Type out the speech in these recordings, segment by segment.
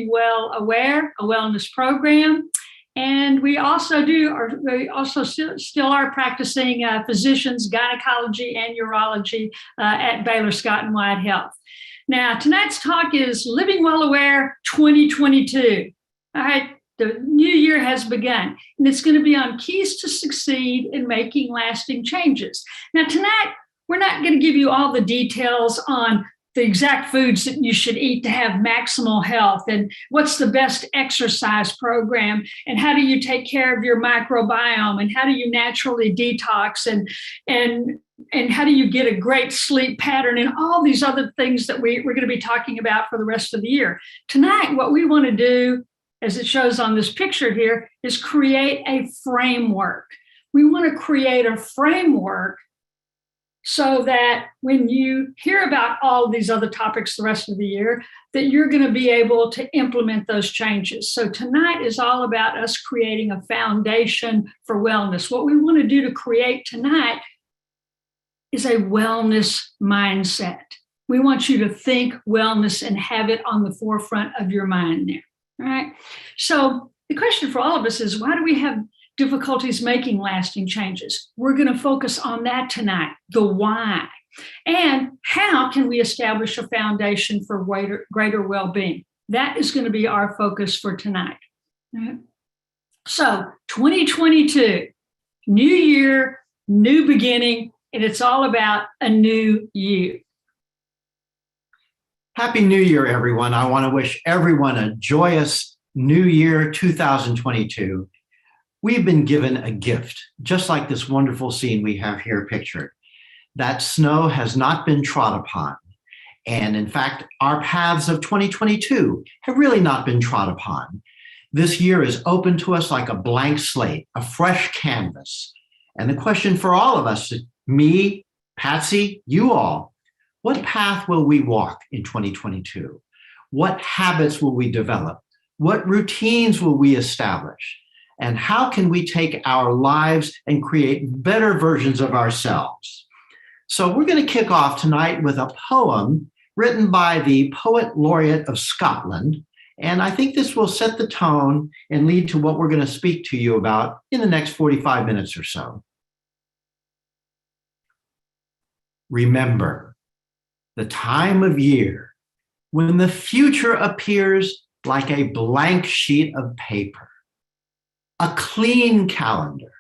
Living Well Aware, a wellness program. And we also still are practicing physicians, gynecology, and urology at Baylor Scott and White Health. Now, tonight's talk is Living Well Aware 2022. All right, the new year has begun, and it's going to be on keys to succeed in making lasting changes. Now, tonight, we're not going to give you all the details on the exact foods that you should eat to have maximal health and what's the best exercise program and how do you take care of your microbiome and how do you naturally detox and how do you get a great sleep pattern and all these other things that we're going to be talking about for the rest of the year. Tonight, what we want to do, as it shows on this picture here, is create a framework. We want to create a framework so that when you hear about all these other topics the rest of the year, that you're going to be able to implement those changes. So tonight is all about us creating a foundation for wellness. What we want to do to create tonight is a wellness mindset. We want you to think wellness and have it on the forefront of your mind there. All right. So the question for all of us is, why do we have difficulties making lasting changes? We're going to focus on that tonight, the why. And how can we establish a foundation for greater well-being? That is going to be our focus for tonight. Right. So 2022, new year, new beginning, and it's all about a new you. Happy New Year, everyone. I want to wish everyone a joyous New Year 2022. We've been given a gift, just like this wonderful scene we have here pictured. That snow has not been trod upon. And in fact, our paths of 2022 have really not been trod upon. This year is open to us like a blank slate, a fresh canvas. And the question for all of us, me, Patsy, you all, what path will we walk in 2022? What habits will we develop? What routines will we establish? And how can we take our lives and create better versions of ourselves? So we're going to kick off tonight with a poem written by the Poet Laureate of Scotland. And I think this will set the tone and lead to what we're going to speak to you about in the next 45 minutes or so. Remember the time of year when the future appears like a blank sheet of paper. A clean calendar,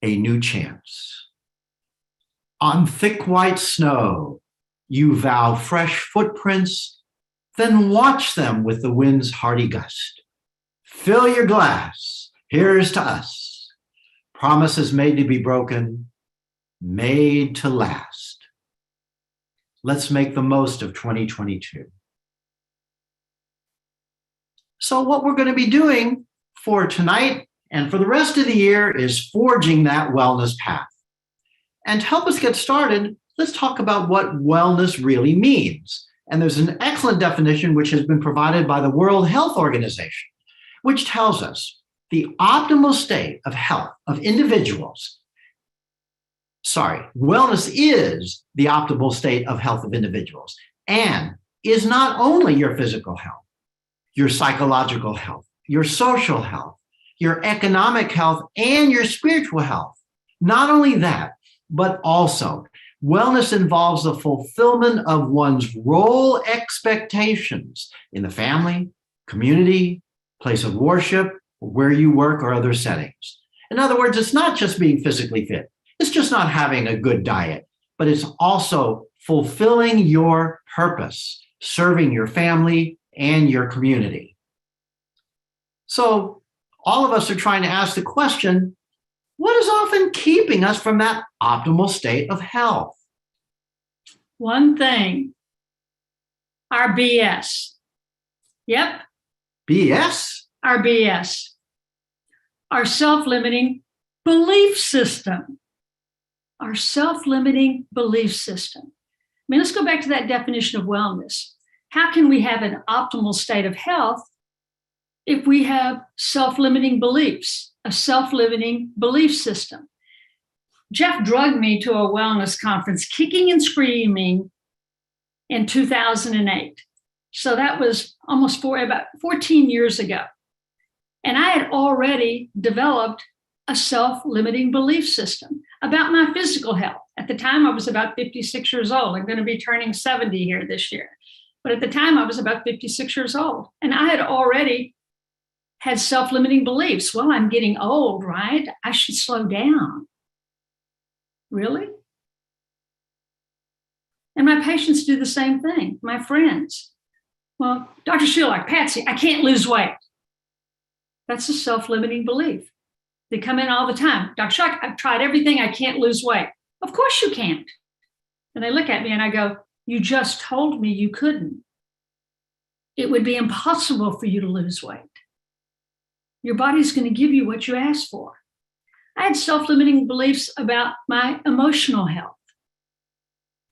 a new chance. On thick white snow, you vow fresh footprints, then watch them with the wind's hearty gust. Fill your glass, here's to us. Promises made to be broken, made to last. Let's make the most of 2022. So what we're going to be doing for tonight and for the rest of the year is forging that wellness path. And to help us get started, let's talk about what wellness really means. And there's an excellent definition which has been provided by the World Health Organization, which tells us the optimal state of health of individuals. Wellness is the optimal state of health of individuals and is not only your physical health, your psychological health, your social health, your economic health, and your spiritual health. Not only that, but also wellness involves the fulfillment of one's role expectations in the family, community, place of worship, where you work, or other settings. In other words, it's not just being physically fit. It's just not having a good diet, but it's also fulfilling your purpose, serving your family and your community. So all of us are trying to ask the question, what is often keeping us from that optimal state of health? One thing, our BS. Yep. BS? Our BS. Our self-limiting belief system. Our self-limiting belief system. I mean, let's go back to that definition of wellness. How can we have an optimal state of health if we have self-limiting beliefs, a self-limiting belief system? Jeff drugged me to a wellness conference, kicking and screaming, in 2008. So that was about 14 years ago. And I had already developed a self-limiting belief system about my physical health. At the time, I was about 56 years old. I'm going to be turning 70 here this year. But at the time, I was about 56 years old. And I had already had self-limiting beliefs. Well, I'm getting old, right? I should slow down. Really? And my patients do the same thing, my friends. Well, Dr. Sulak, Patsy, I can't lose weight. That's a self-limiting belief. They come in all the time. Dr. Sulak, I've tried everything. I can't lose weight. Of course you can't. And they look at me and I go, you just told me you couldn't. It would be impossible for you to lose weight. Your body's going to give you what you asked for. I had self-limiting beliefs about my emotional health.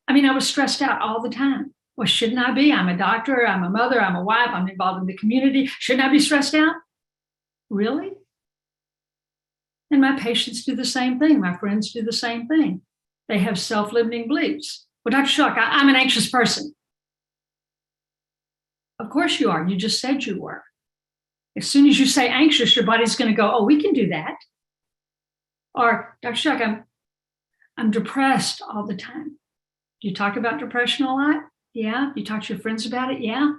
I mean, I was stressed out all the time. Well, shouldn't I be? I'm a doctor, I'm a mother, I'm a wife, I'm involved in the community. Shouldn't I be stressed out? Really? And my patients do the same thing. My friends do the same thing. They have self-limiting beliefs. Well, Dr. Sulak, I'm an anxious person. Of course you are. You just said you were. As soon as you say anxious, your body's going to go, oh, we can do that. Or, Dr. Sulak, I'm depressed all the time. Do you talk about depression a lot? Yeah. You talk to your friends about it? Yeah.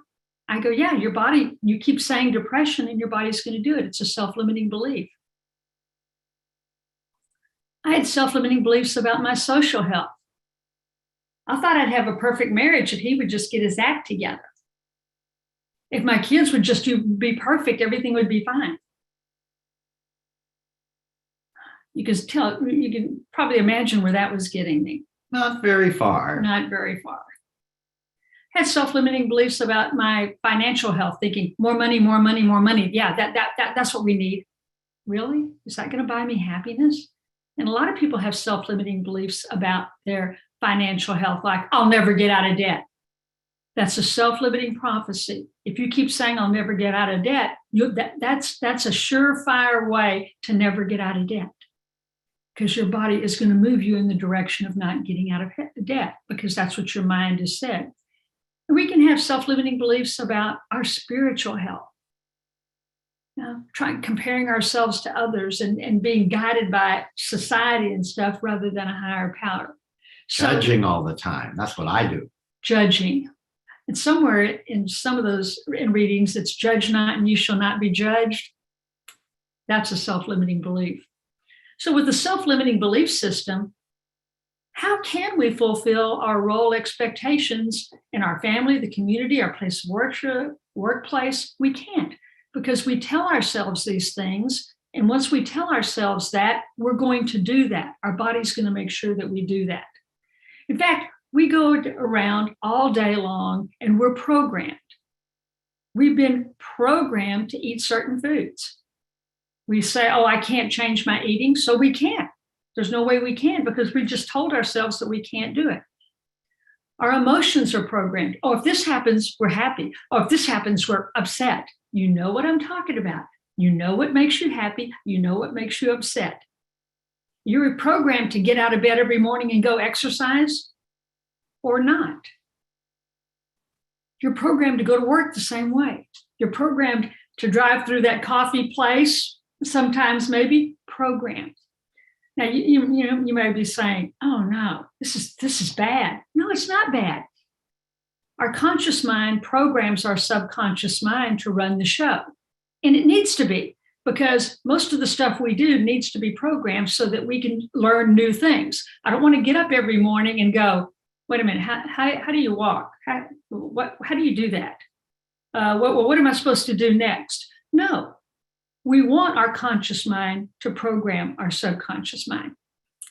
I go, yeah, your body, you keep saying depression and your body's going to do it. It's a self-limiting belief. I had self-limiting beliefs about my social health. I thought I'd have a perfect marriage if he would just get his act together. If my kids would just be perfect, everything would be fine. You can probably imagine where that was getting me. Not very far. Not very far. Had self-limiting beliefs about my financial health, thinking more money, more money, more money. Yeah, that's what we need. Really? Is that going to buy me happiness? And a lot of people have self-limiting beliefs about their financial health, like I'll never get out of debt. That's a self-limiting prophecy. If you keep saying I'll never get out of debt, that's a surefire way to never get out of debt, because your body is going to move you in the direction of not getting out of debt, because that's what your mind has said. And we can have self-limiting beliefs about our spiritual health. Comparing ourselves to others and being guided by society and stuff rather than a higher power. Judging all the time. That's what I do. Judging. And somewhere in some of those readings, it's judge not and you shall not be judged. That's a self-limiting belief. So with the self-limiting belief system, how can we fulfill our role expectations in our family, the community, our place of workplace? We can't, because we tell ourselves these things. And once we tell ourselves that, we're going to do that. Our body's going to make sure that we do that. In fact, we go around all day long and we're programmed. We've been programmed to eat certain foods. We say, oh, I can't change my eating, so we can't. There's no way we can, because we just told ourselves that we can't do it. Our emotions are programmed. Oh, if this happens, we're happy. Oh, if this happens, we're upset. You know what I'm talking about. You know what makes you happy. You know what makes you upset. You're programmed to get out of bed every morning and go exercise or not. You're programmed to go to work the same way. You're programmed to drive through that coffee place, sometimes maybe programmed. Now, you may be saying, oh no, this is bad. No, it's not bad. Our conscious mind programs our subconscious mind to run the show. And it needs to be, because most of the stuff we do needs to be programmed so that we can learn new things. I don't want to get up every morning and go, wait a minute, how do you walk? How do you do that? What am I supposed to do next? No, we want our conscious mind to program our subconscious mind.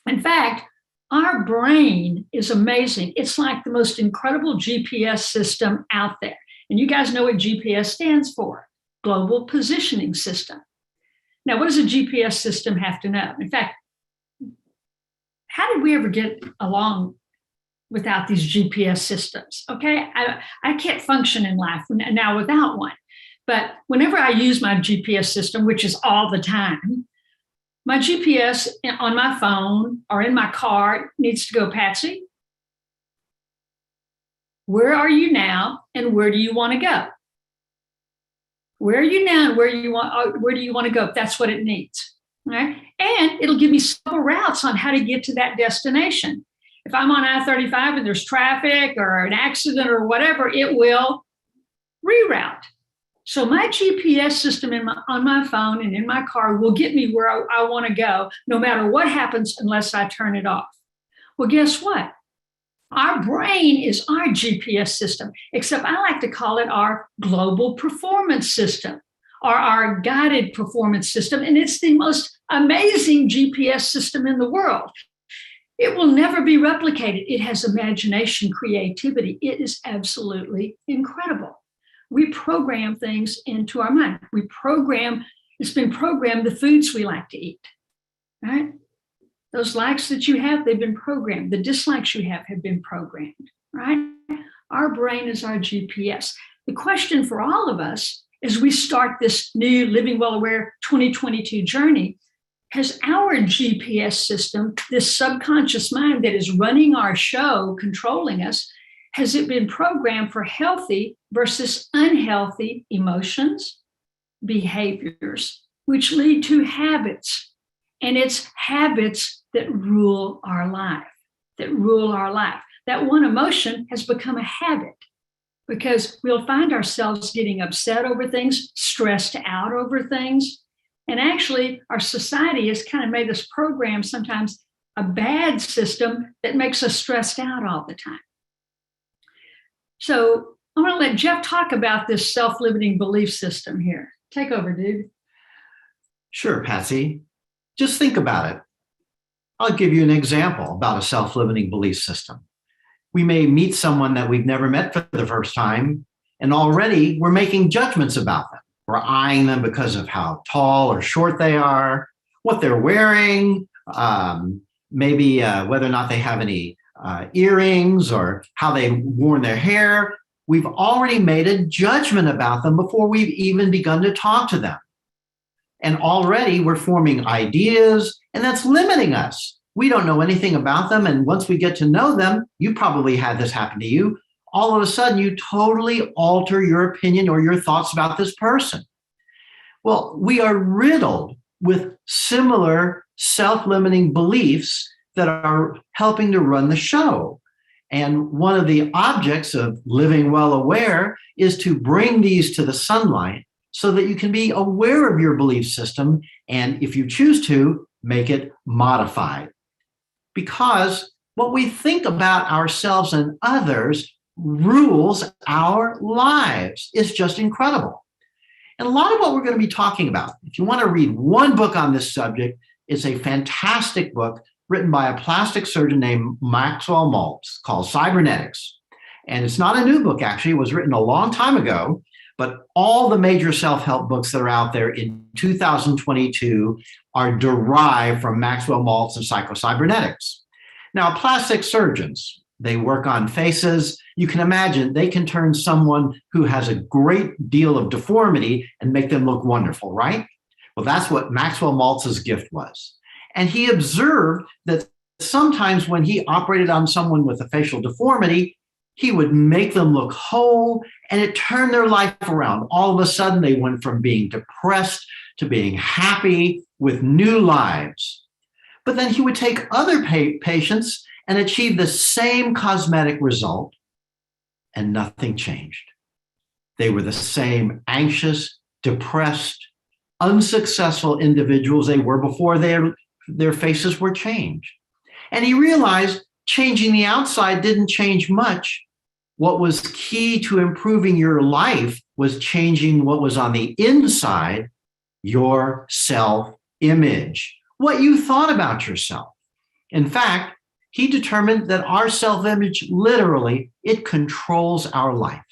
In fact, our brain is amazing. It's like the most incredible GPS system out there. And you guys know what GPS stands for: Global Positioning System. Now, what does a GPS system have to know? In fact, how did we ever get along without these GPS systems? Okay, I can't function in life now without one. But whenever I use my GPS system, which is all the time, my GPS on my phone or in my car needs to go, Patsy, Where are you now and where do you want to go? Where are you now and where do you want to go if that's what it needs? Right? And it'll give me several routes on how to get to that destination. If I'm on I-35 and there's traffic or an accident or whatever, it will reroute. So my GPS system on my phone and in my car will get me where I want to go, no matter what happens, unless I turn it off. Well, guess what? Our brain is our GPS system, except I like to call it our global performance system or our guided performance system. And it's the most amazing GPS system in the world. It will never be replicated. It has imagination, creativity. It is absolutely incredible. We program things into our mind. It's been programmed the foods we like to eat, right? Those likes that you have, they've been programmed. The dislikes you have been programmed, right? Our brain is our GPS. The question for all of us as we start this new Living Well Aware 2022 journey, has our GPS system, this subconscious mind that is running our show, controlling us, has it been programmed for healthy versus unhealthy emotions, behaviors, which lead to habits? And it's habits that rule our life, That one emotion has become a habit because we'll find ourselves getting upset over things, stressed out over things. And actually, our society has kind of made us program sometimes a bad system that makes us stressed out all the time. So I'm going to let Jeff talk about this self-limiting belief system here. Take over, dude. Sure, Patsy. Just think about it. I'll give you an example about a self-limiting belief system. We may meet someone that we've never met for the first time, and already we're making judgments about them. We're eyeing them because of how tall or short they are, what they're wearing, maybe whether or not they have any earrings or how they've worn their hair. We've already made a judgment about them before we've even begun to talk to them. And already we're forming ideas, and that's limiting us. We don't know anything about them. And once we get to know them, you probably had this happen to you. All of a sudden, you totally alter your opinion or your thoughts about this person. Well, we are riddled with similar self-limiting beliefs that are helping to run the show. And one of the objects of Living Well Aware is to bring these to the sunlight so that you can be aware of your belief system and, if you choose to, make it modified. Because what we think about ourselves and others rules our lives. It's just incredible. And a lot of what we're going to be talking about, if you want to read one book on this subject, it's a fantastic book written by a plastic surgeon named Maxwell Maltz called Cybernetics. And it's not a new book, actually. It was written a long time ago, but all the major self-help books that are out there in 2022 are derived from Maxwell Maltz and psychocybernetics. Now, plastic surgeons, they work on faces. You can imagine they can turn someone who has a great deal of deformity and make them look wonderful, right? Well, that's what Maxwell Maltz's gift was. And he observed that sometimes when he operated on someone with a facial deformity, he would make them look whole, and it turned their life around. All of a sudden, they went from being depressed to being happy with new lives. But then he would take other patients and achieve the same cosmetic result, and nothing changed. They were the same anxious, depressed, unsuccessful individuals they were before their faces were changed. And he realized changing the outside didn't change much. What was key to improving your life was changing what was on the inside, your self-image, what you thought about yourself. In fact, he determined that our self-image, literally, it controls our life.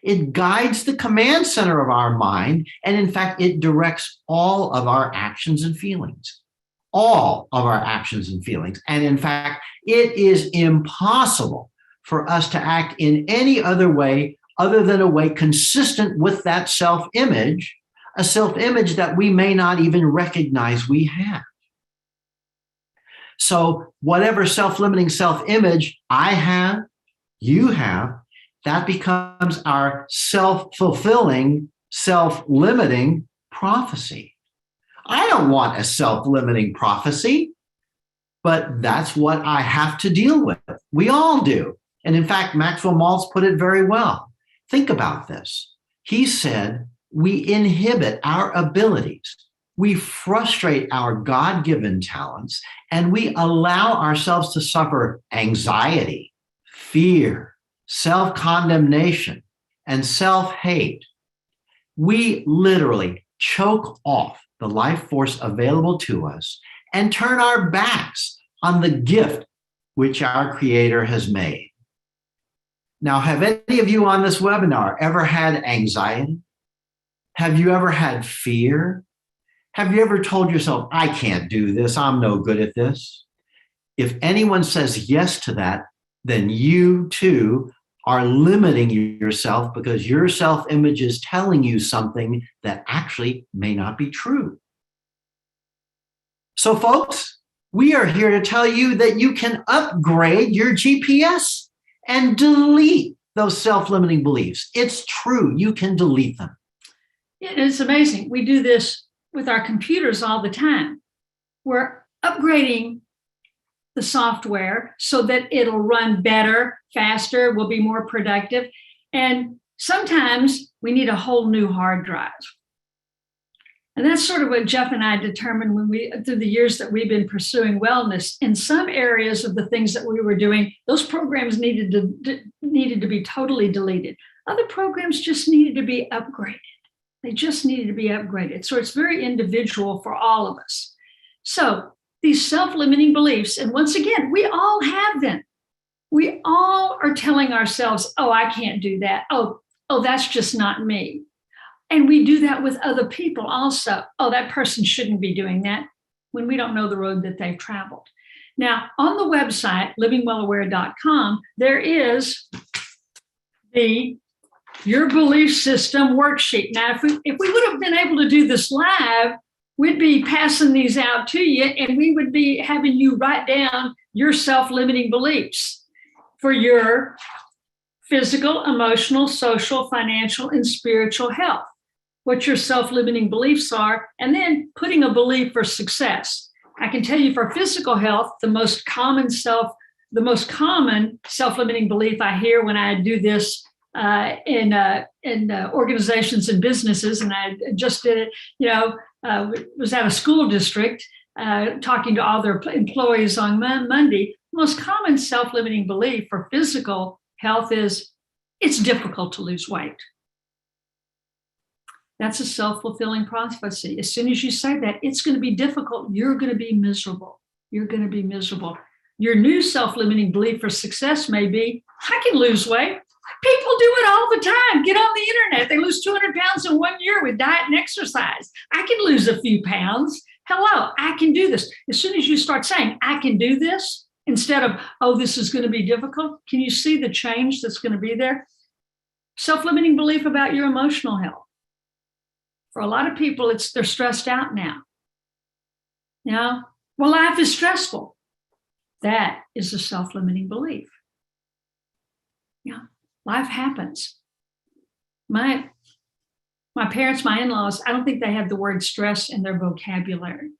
It guides the command center of our mind, and in fact, it directs all of our actions and feelings. All of our actions and feelings. And in fact, it is impossible for us to act in any other way other than a way consistent with that self-image, a self-image that we may not even recognize we have. So whatever self-limiting self-image I have, you have, that becomes our self-fulfilling, self-limiting prophecy. I don't want a self-limiting prophecy, but that's what I have to deal with. We all do. And in fact, Maxwell Maltz put it very well. Think about this. He said, we inhibit our abilities. We frustrate our God-given talents, and we allow ourselves to suffer anxiety, fear, self-condemnation, and self-hate. We literally choke off the life force available to us and turn our backs on the gift which our Creator has made. Now, have any of you on this webinar ever had anxiety? Have you ever had fear? Have you ever told yourself, I can't do this, I'm no good at this? If anyone says yes to that, then you too are limiting yourself because your self-image is telling you something that actually may not be true. So folks, we are here to tell you that you can upgrade your GPS and delete those self-limiting beliefs. It's true, you can delete them. It's amazing. We do this with our computers all the time. We're upgrading the software so that it'll run better, faster, we'll be more productive. And sometimes we need a whole new hard drive. And that's sort of what Jeff and I determined through the years that we've been pursuing wellness. In some areas of the things that we were doing, those programs needed to be totally deleted. Other programs just needed to be upgraded. They just needed to be upgraded. So it's very individual for all of us. So these self-limiting beliefs, and once again, we all have them. We all are telling ourselves, oh, I can't do that. Oh, that's just not me. And we do that with other people also. Oh, that person shouldn't be doing that, when we don't know the road that they've traveled. Now, on the website, livingwellaware.com, there is the Your Belief System worksheet. Now, if we would have been able to do this live, we'd be passing these out to you, and we would be having you write down your self-limiting beliefs for your physical, emotional, social, financial, and spiritual health. What your self-limiting beliefs are, and then putting a belief for success. I can tell you for physical health, the most common self-limiting belief I hear when I do this in organizations and businesses, and I just did it, was at a school district talking to all their employees on Monday. The most common self-limiting belief for physical health is it's difficult to lose weight. That's a self-fulfilling prophecy. As soon as you say that, it's going to be difficult. You're going to be miserable. You're going to be miserable. Your new self-limiting belief for success may be, I can lose weight. People do it all the time. Get on the internet. They lose 200 pounds in 1 year with diet and exercise. I can lose a few pounds. Hello, I can do this. As soon as you start saying, I can do this, instead of, oh, this is going to be difficult, can you see the change that's going to be there? Self-limiting belief about your emotional health. For a lot of people, they're stressed out now. Well, life is stressful. That is a self-limiting belief. Life happens. My parents, my in-laws, I don't think they had the word stress in their vocabulary.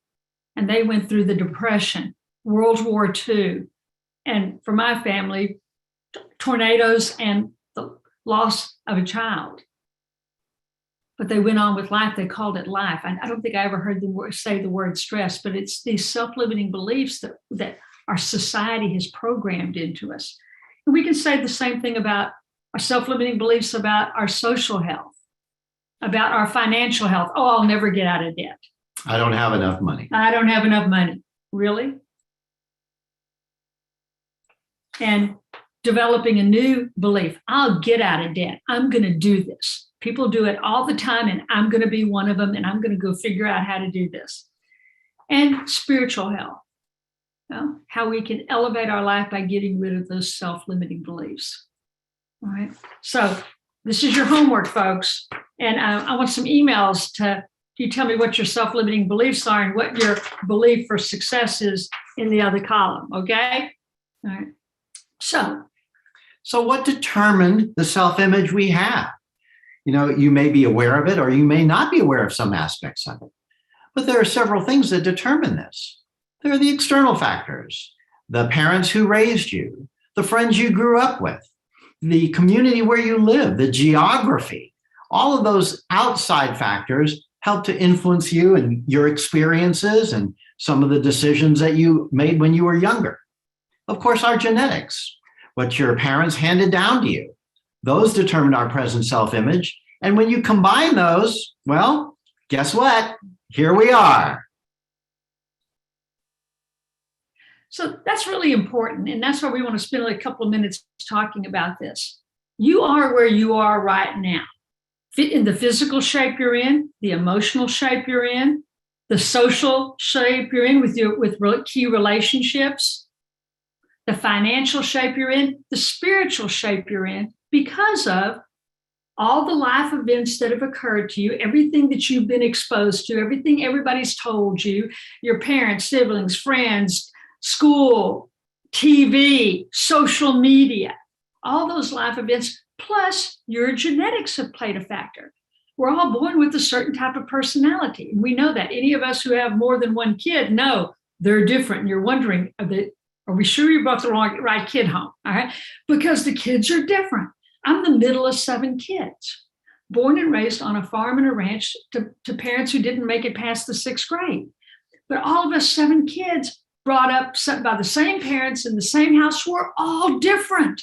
And they went through the Depression, World War II, and for my family, tornadoes and the loss of a child. But they went on with life. They called it life. I don't think I ever heard them say the word stress, but it's these self-limiting beliefs that our society has programmed into us. And we can say the same thing about our self-limiting beliefs about our social health, about our financial health. Oh, I'll never get out of debt. I don't have enough money. I don't have enough money. Really? And developing a new belief. I'll get out of debt. I'm going to do this. People do it all the time, and I'm going to be one of them, and I'm going to go figure out how to do this. And spiritual health. How we can elevate our life by getting rid of those self-limiting beliefs. All right. So this is your homework, folks. And I want some emails you tell me what your self-limiting beliefs are and what your belief for success is in the other column. Okay. All right. So So what determined the self-image we have? You may be aware of it or you may not be aware of some aspects of it. But there are several things that determine this. There are the external factors, the parents who raised you, the friends you grew up with, the community where you live, the geography. All of those outside factors help to influence you and your experiences and some of the decisions that you made when you were younger. Of course, our genetics, what your parents handed down to you, those determine our present self-image. And when you combine those, well, guess what? Here we are. So that's really important. And that's why we want to spend a couple of minutes talking about this. You are where you are right now. In the physical shape you're in, the emotional shape you're in, the social shape you're in with key relationships, the financial shape you're in, the spiritual shape you're in, because of all the life events that have occurred to you, everything that you've been exposed to, everything everybody's told you, your parents, siblings, friends, school, TV, social media, all those life events, plus your genetics have played a factor. We're all born with a certain type of personality. And we know that. Any of us who have more than one kid know they're different. And you're wondering, are we sure you brought the right kid home? All right. Because the kids are different. I'm the middle of 7 kids, born and raised on a farm and a ranch to parents who didn't make it past the 6th grade. But all of us 7 kids brought up by the same parents in the same house, we're all different.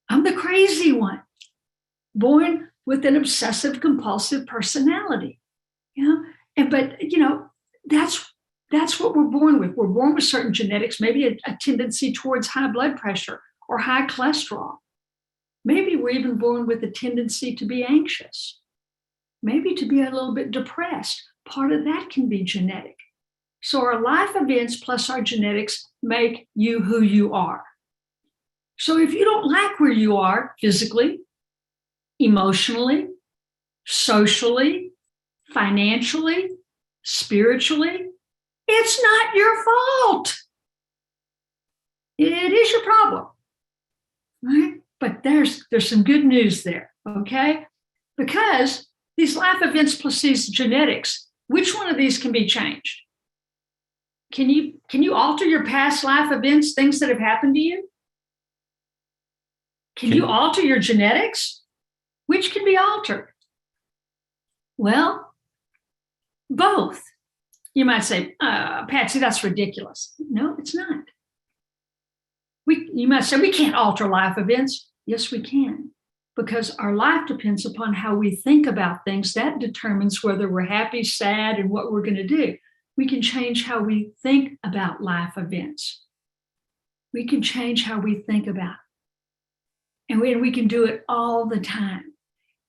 I'm the crazy one, born with an obsessive compulsive personality. But that's what we're born with. We're born with certain genetics, maybe a tendency towards high blood pressure or high cholesterol. Maybe we're even born with a tendency to be anxious, maybe to be a little bit depressed. Part of that can be genetic. So our life events plus our genetics make you who you are. So if you don't like where you are physically, emotionally, socially, financially, spiritually, it's not your fault. It is your problem, right? But there's some good news there, okay? Because these life events plus these genetics, which one of these can be changed? Can you alter your past life events, things that have happened to you? Can you alter your genetics? Which can be altered? Well, both. You might say, Patsy, that's ridiculous. No, it's not. You might say, we can't alter life events. Yes, we can. Because our life depends upon how we think about things. That determines whether we're happy, sad, and what we're going to do. We can change how we think about life events. We can change how we think about it. And we can do it all the time.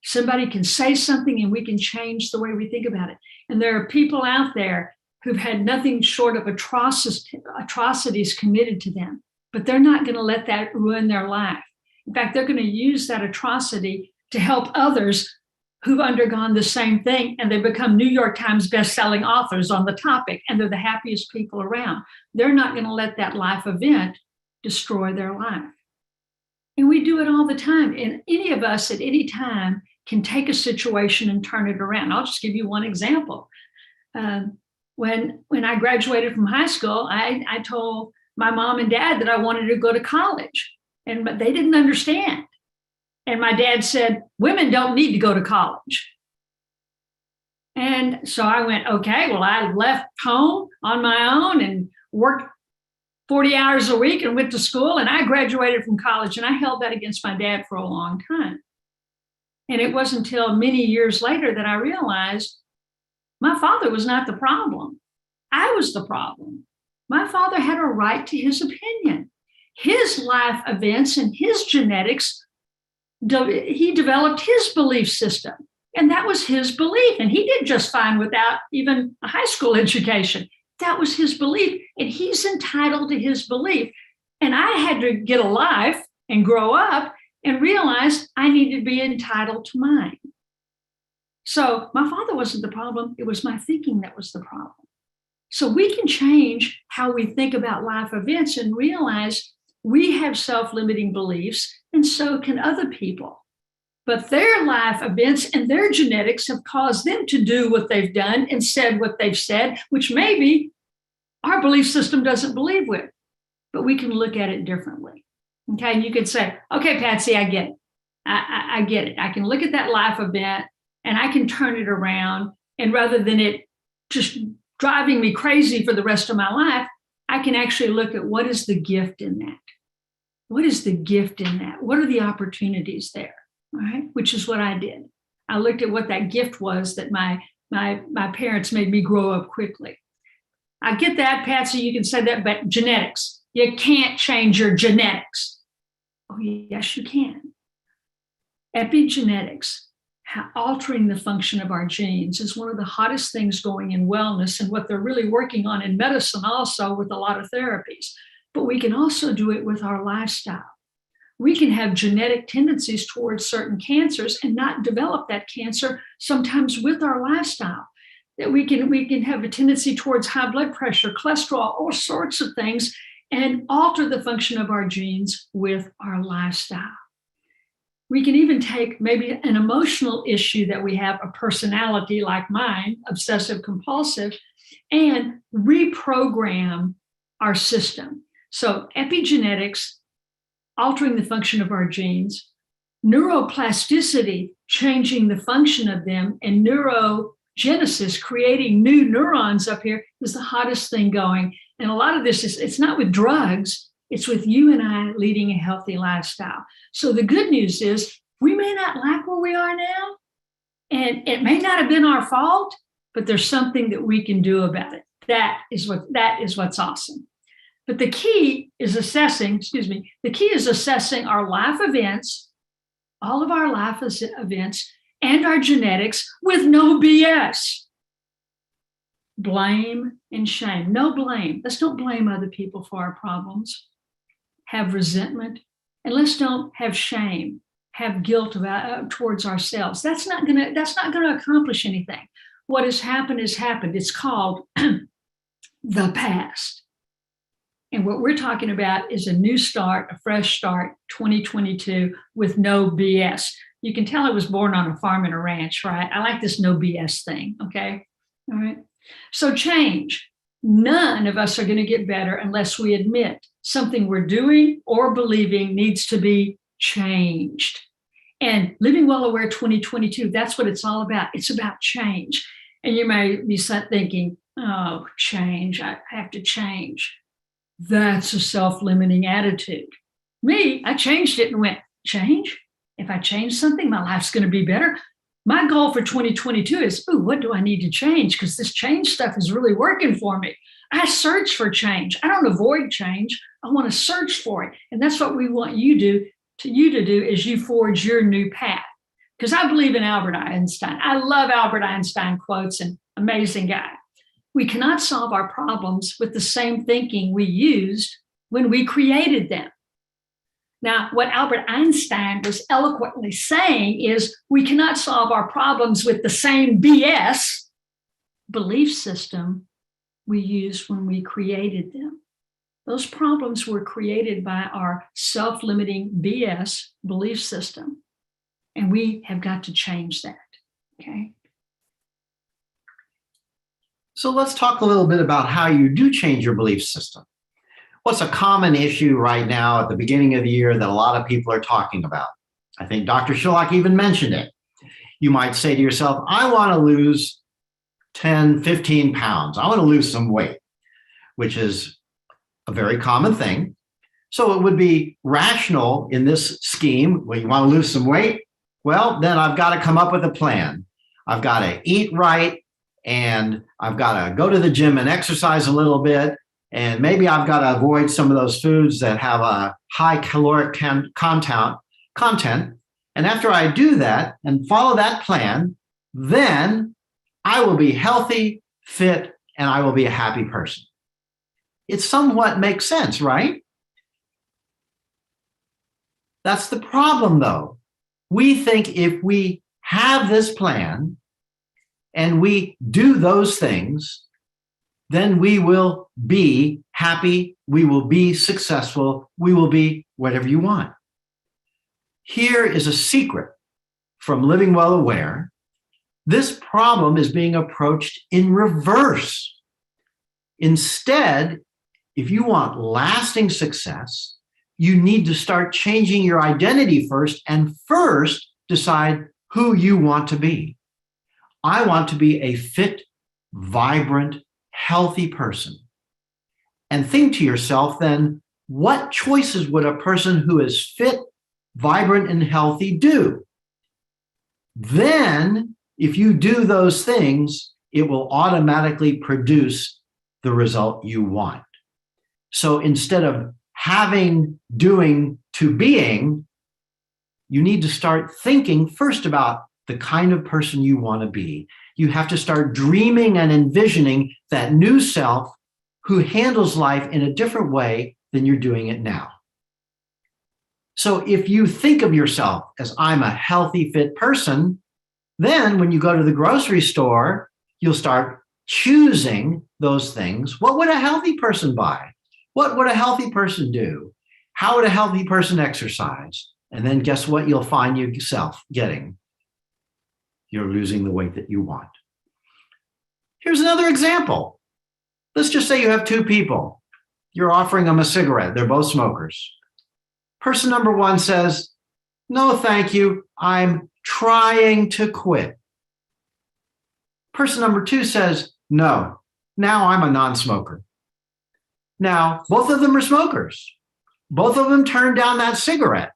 Somebody can say something and we can change the way we think about it. And there are people out there who've had nothing short of atrocities committed to them, but they're not going to let that ruin their life. In fact, they're going to use that atrocity to help others who've undergone the same thing, and they become New York Times bestselling authors on the topic, and they're the happiest people around. They're not going to let that life event destroy their life. And we do it all the time. And any of us at any time can take a situation and turn it around. I'll just give you one example. When I graduated from high school, I told my mom and dad that I wanted to go to college, but they didn't understand. And my dad said, women don't need to go to college. And so I went, okay, well, I left home on my own and worked 40 hours a week and went to school, and I graduated from college, and I held that against my dad for a long time. And it wasn't until many years later that I realized my father was not the problem. I was the problem. My father had a right to his opinion. His life events and his genetics, he developed his belief system, and that was his belief. And he did just fine without even a high school education. That was his belief, and he's entitled to his belief. And I had to get a life and grow up and realize I needed to be entitled to mine. So my father wasn't the problem. It was my thinking that was the problem. So we can change how we think about life events and realize We have self-limiting beliefs, and so can other people. But their life events and their genetics have caused them to do what they've done and said what they've said, which maybe our belief system doesn't believe with. But we can look at it differently. Okay, and you can say, okay, Patsy, I get it. I get it. I can look at that life event and I can turn it around. And rather than it just driving me crazy for the rest of my life, I can actually look at what is the gift in that? What is the gift in that? What are the opportunities there? All right, which is what I did. I looked at what that gift was that my parents made me grow up quickly. I get that, Patsy, you can say that, but genetics. You can't change your genetics. Oh, yes, you can. Epigenetics, altering the function of our genes, is one of the hottest things going in wellness and what they're really working on in medicine also with a lot of therapies. But we can also do it with our lifestyle. We can have genetic tendencies towards certain cancers and not develop that cancer sometimes with our lifestyle. That we can have a tendency towards high blood pressure, cholesterol, all sorts of things, and alter the function of our genes with our lifestyle. We can even take maybe an emotional issue that we have, a personality like mine, obsessive compulsive, and reprogram our system. So epigenetics, altering the function of our genes, neuroplasticity, changing the function of them, and neurogenesis, creating new neurons up here, is the hottest thing going. And a lot of this it's not with drugs, it's with you and I leading a healthy lifestyle. So the good news is we may not like where we are now, and it may not have been our fault, but there's something that we can do about it. That is what's awesome. But the key is assessing our life events, all of our life events, and our genetics with no BS. Blame and shame. No blame. Let's don't blame other people for our problems. Have resentment, and let's don't have shame, have guilt towards ourselves. That's not gonna accomplish anything. What has happened has happened. It's called the past. And what we're talking about is a new start, a fresh start, 2022 with no BS. You can tell I was born on a farm and a ranch, right? I like this no BS thing, okay? All right. So change. None of us are going to get better unless we admit something we're doing or believing needs to be changed. And Living Well Aware 2022, that's what it's all about. It's about change. And you may be thinking, oh, change, I have to change. That's a self-limiting attitude. Me, I changed it and went, change? If I change something, my life's going to be better. My goal for 2022 is, what do I need to change? Because this change stuff is really working for me. I search for change. I don't avoid change. I want to search for it. And that's what we want you to do as you forge your new path. Because I believe in Albert Einstein. I love Albert Einstein quotes, and amazing guy. We cannot solve our problems with the same thinking we used when we created them. Now, what Albert Einstein was eloquently saying is we cannot solve our problems with the same BS belief system we used when we created them. Those problems were created by our self-limiting BS belief system, and we have got to change that, okay? So let's talk a little bit about how you do change your belief system. What's a common issue right now at the beginning of the year that a lot of people are talking about? I think Dr. Sulak even mentioned it. You might say to yourself, I want to lose 10, 15 pounds. I want to lose some weight, which is a very common thing. So it would be rational in this scheme. Well, you want to lose some weight? Well, then I've got to come up with a plan. I've got to eat right, and I've got to go to the gym and exercise a little bit. And maybe I've got to avoid some of those foods that have a high caloric content. And after I do that and follow that plan, then I will be healthy, fit, and I will be a happy person. It somewhat makes sense, right? That's the problem, though. We think if we have this plan and we do those things, then we will be happy, we will be successful, we will be whatever you want. Here is a secret from Living Well Aware. This problem is being approached in reverse. Instead, if you want lasting success, you need to start changing your identity first and first decide who you want to be. I want to be a fit, vibrant, healthy person. And think to yourself then, what choices would a person who is fit, vibrant, and healthy do? Then, if you do those things, it will automatically produce the result you want. So instead of having, doing, to being, you need to start thinking first about the kind of person you want to be. You have to start dreaming and envisioning that new self who handles life in a different way than you're doing it now. So if you think of yourself as I'm a healthy, fit person, then when you go to the grocery store, you'll start choosing those things. What would a healthy person buy? What would a healthy person do? How would a healthy person exercise? And then guess what you'll find yourself getting? You're losing the weight that you want. Here's another example. Let's just say you have two people. You're offering them a cigarette. They're both smokers. Person number one says, "No, thank you. I'm trying to quit." Person number two says, "No, now I'm a non-smoker." Now, both of them are smokers. Both of them turned down that cigarette.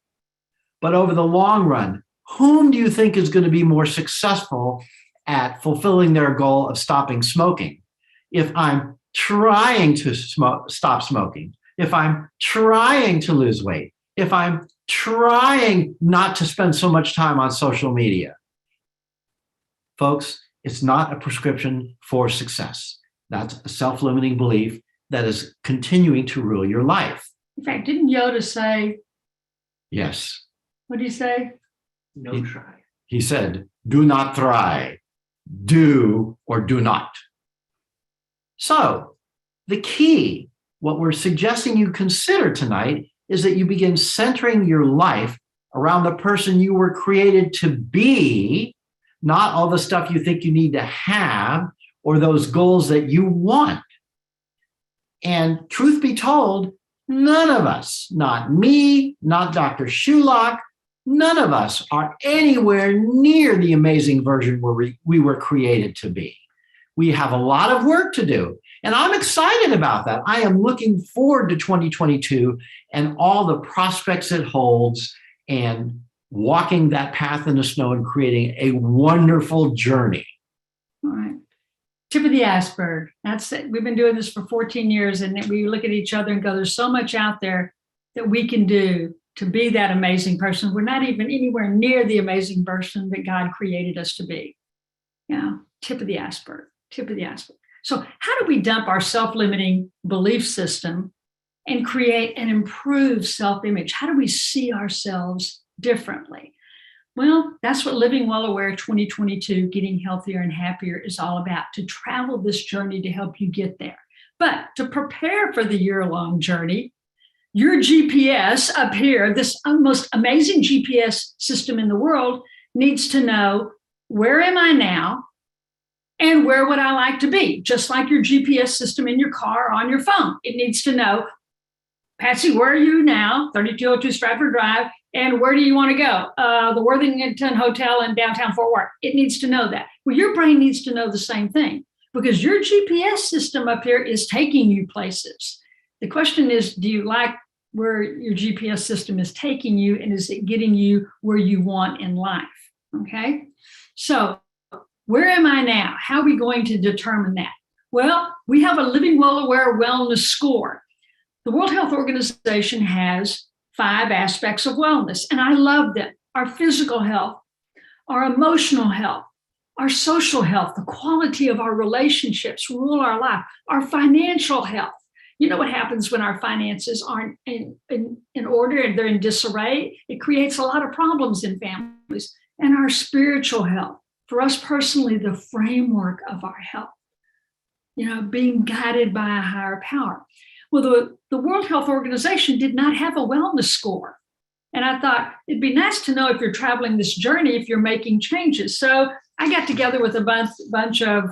But over the long run, whom do you think is going to be more successful at fulfilling their goal of stopping smoking? If I'm trying to stop smoking, if I'm trying to lose weight, if I'm trying not to spend so much time on social media. Folks, it's not a prescription for success. That's a self-limiting belief that is continuing to rule your life. In fact, didn't Yoda say, Yes. what did he say? No try. He said, do not try, do or do not. So the key, what we're suggesting you consider tonight, is that you begin centering your life around the person you were created to be, not all the stuff you think you need to have or those goals that you want. And truth be told, none of us, not me, not Dr. Sulak, none of us are anywhere near the amazing version we were created to be. We have a lot of work to do. And I'm excited about that. I am looking forward to 2022 and all the prospects it holds and walking that path in the snow and creating a wonderful journey. All right. Tip of the iceberg. That's it. We've been doing this for 14 years, and we look at each other and go, there's so much out there that we can do to be that amazing person. We're not even anywhere near the amazing person that God created us to be. Yeah, tip of the iceberg, tip of the iceberg. So how do we dump our self-limiting belief system and create an improved self-image? How do we see ourselves differently? Well, that's what Living Well Aware 2022, Getting Healthier and Happier is all about, to travel this journey to help you get there. But to prepare for the year-long journey, your GPS up here, this most amazing GPS system in the world, needs to know, where am I now and where would I like to be? Just like your GPS system in your car or on your phone. It needs to know, Patsy, where are you now? 3202 Stratford Drive. And where do you want to go? The Worthington Hotel in downtown Fort Worth. It needs to know that. Well, your brain needs to know the same thing, because your GPS system up here is taking you places. The question is, do you like where your GPS system is taking you, and is it getting you where you want in life? Okay. So where am I now? How are we going to determine that? Well, we have a Living Well Aware wellness score. The World Health Organization has 5 aspects of wellness, and I love them. Our physical health, our emotional health, our social health, the quality of our relationships rule our life, our financial health. You know what happens when our finances aren't in order and they're in disarray? It creates a lot of problems in families. And our spiritual health, for us personally, the framework of our health. being guided by a higher power. Well, the World Health Organization did not have a wellness score. And I thought it'd be nice to know if you're traveling this journey, if you're making changes. So I got together with a bunch of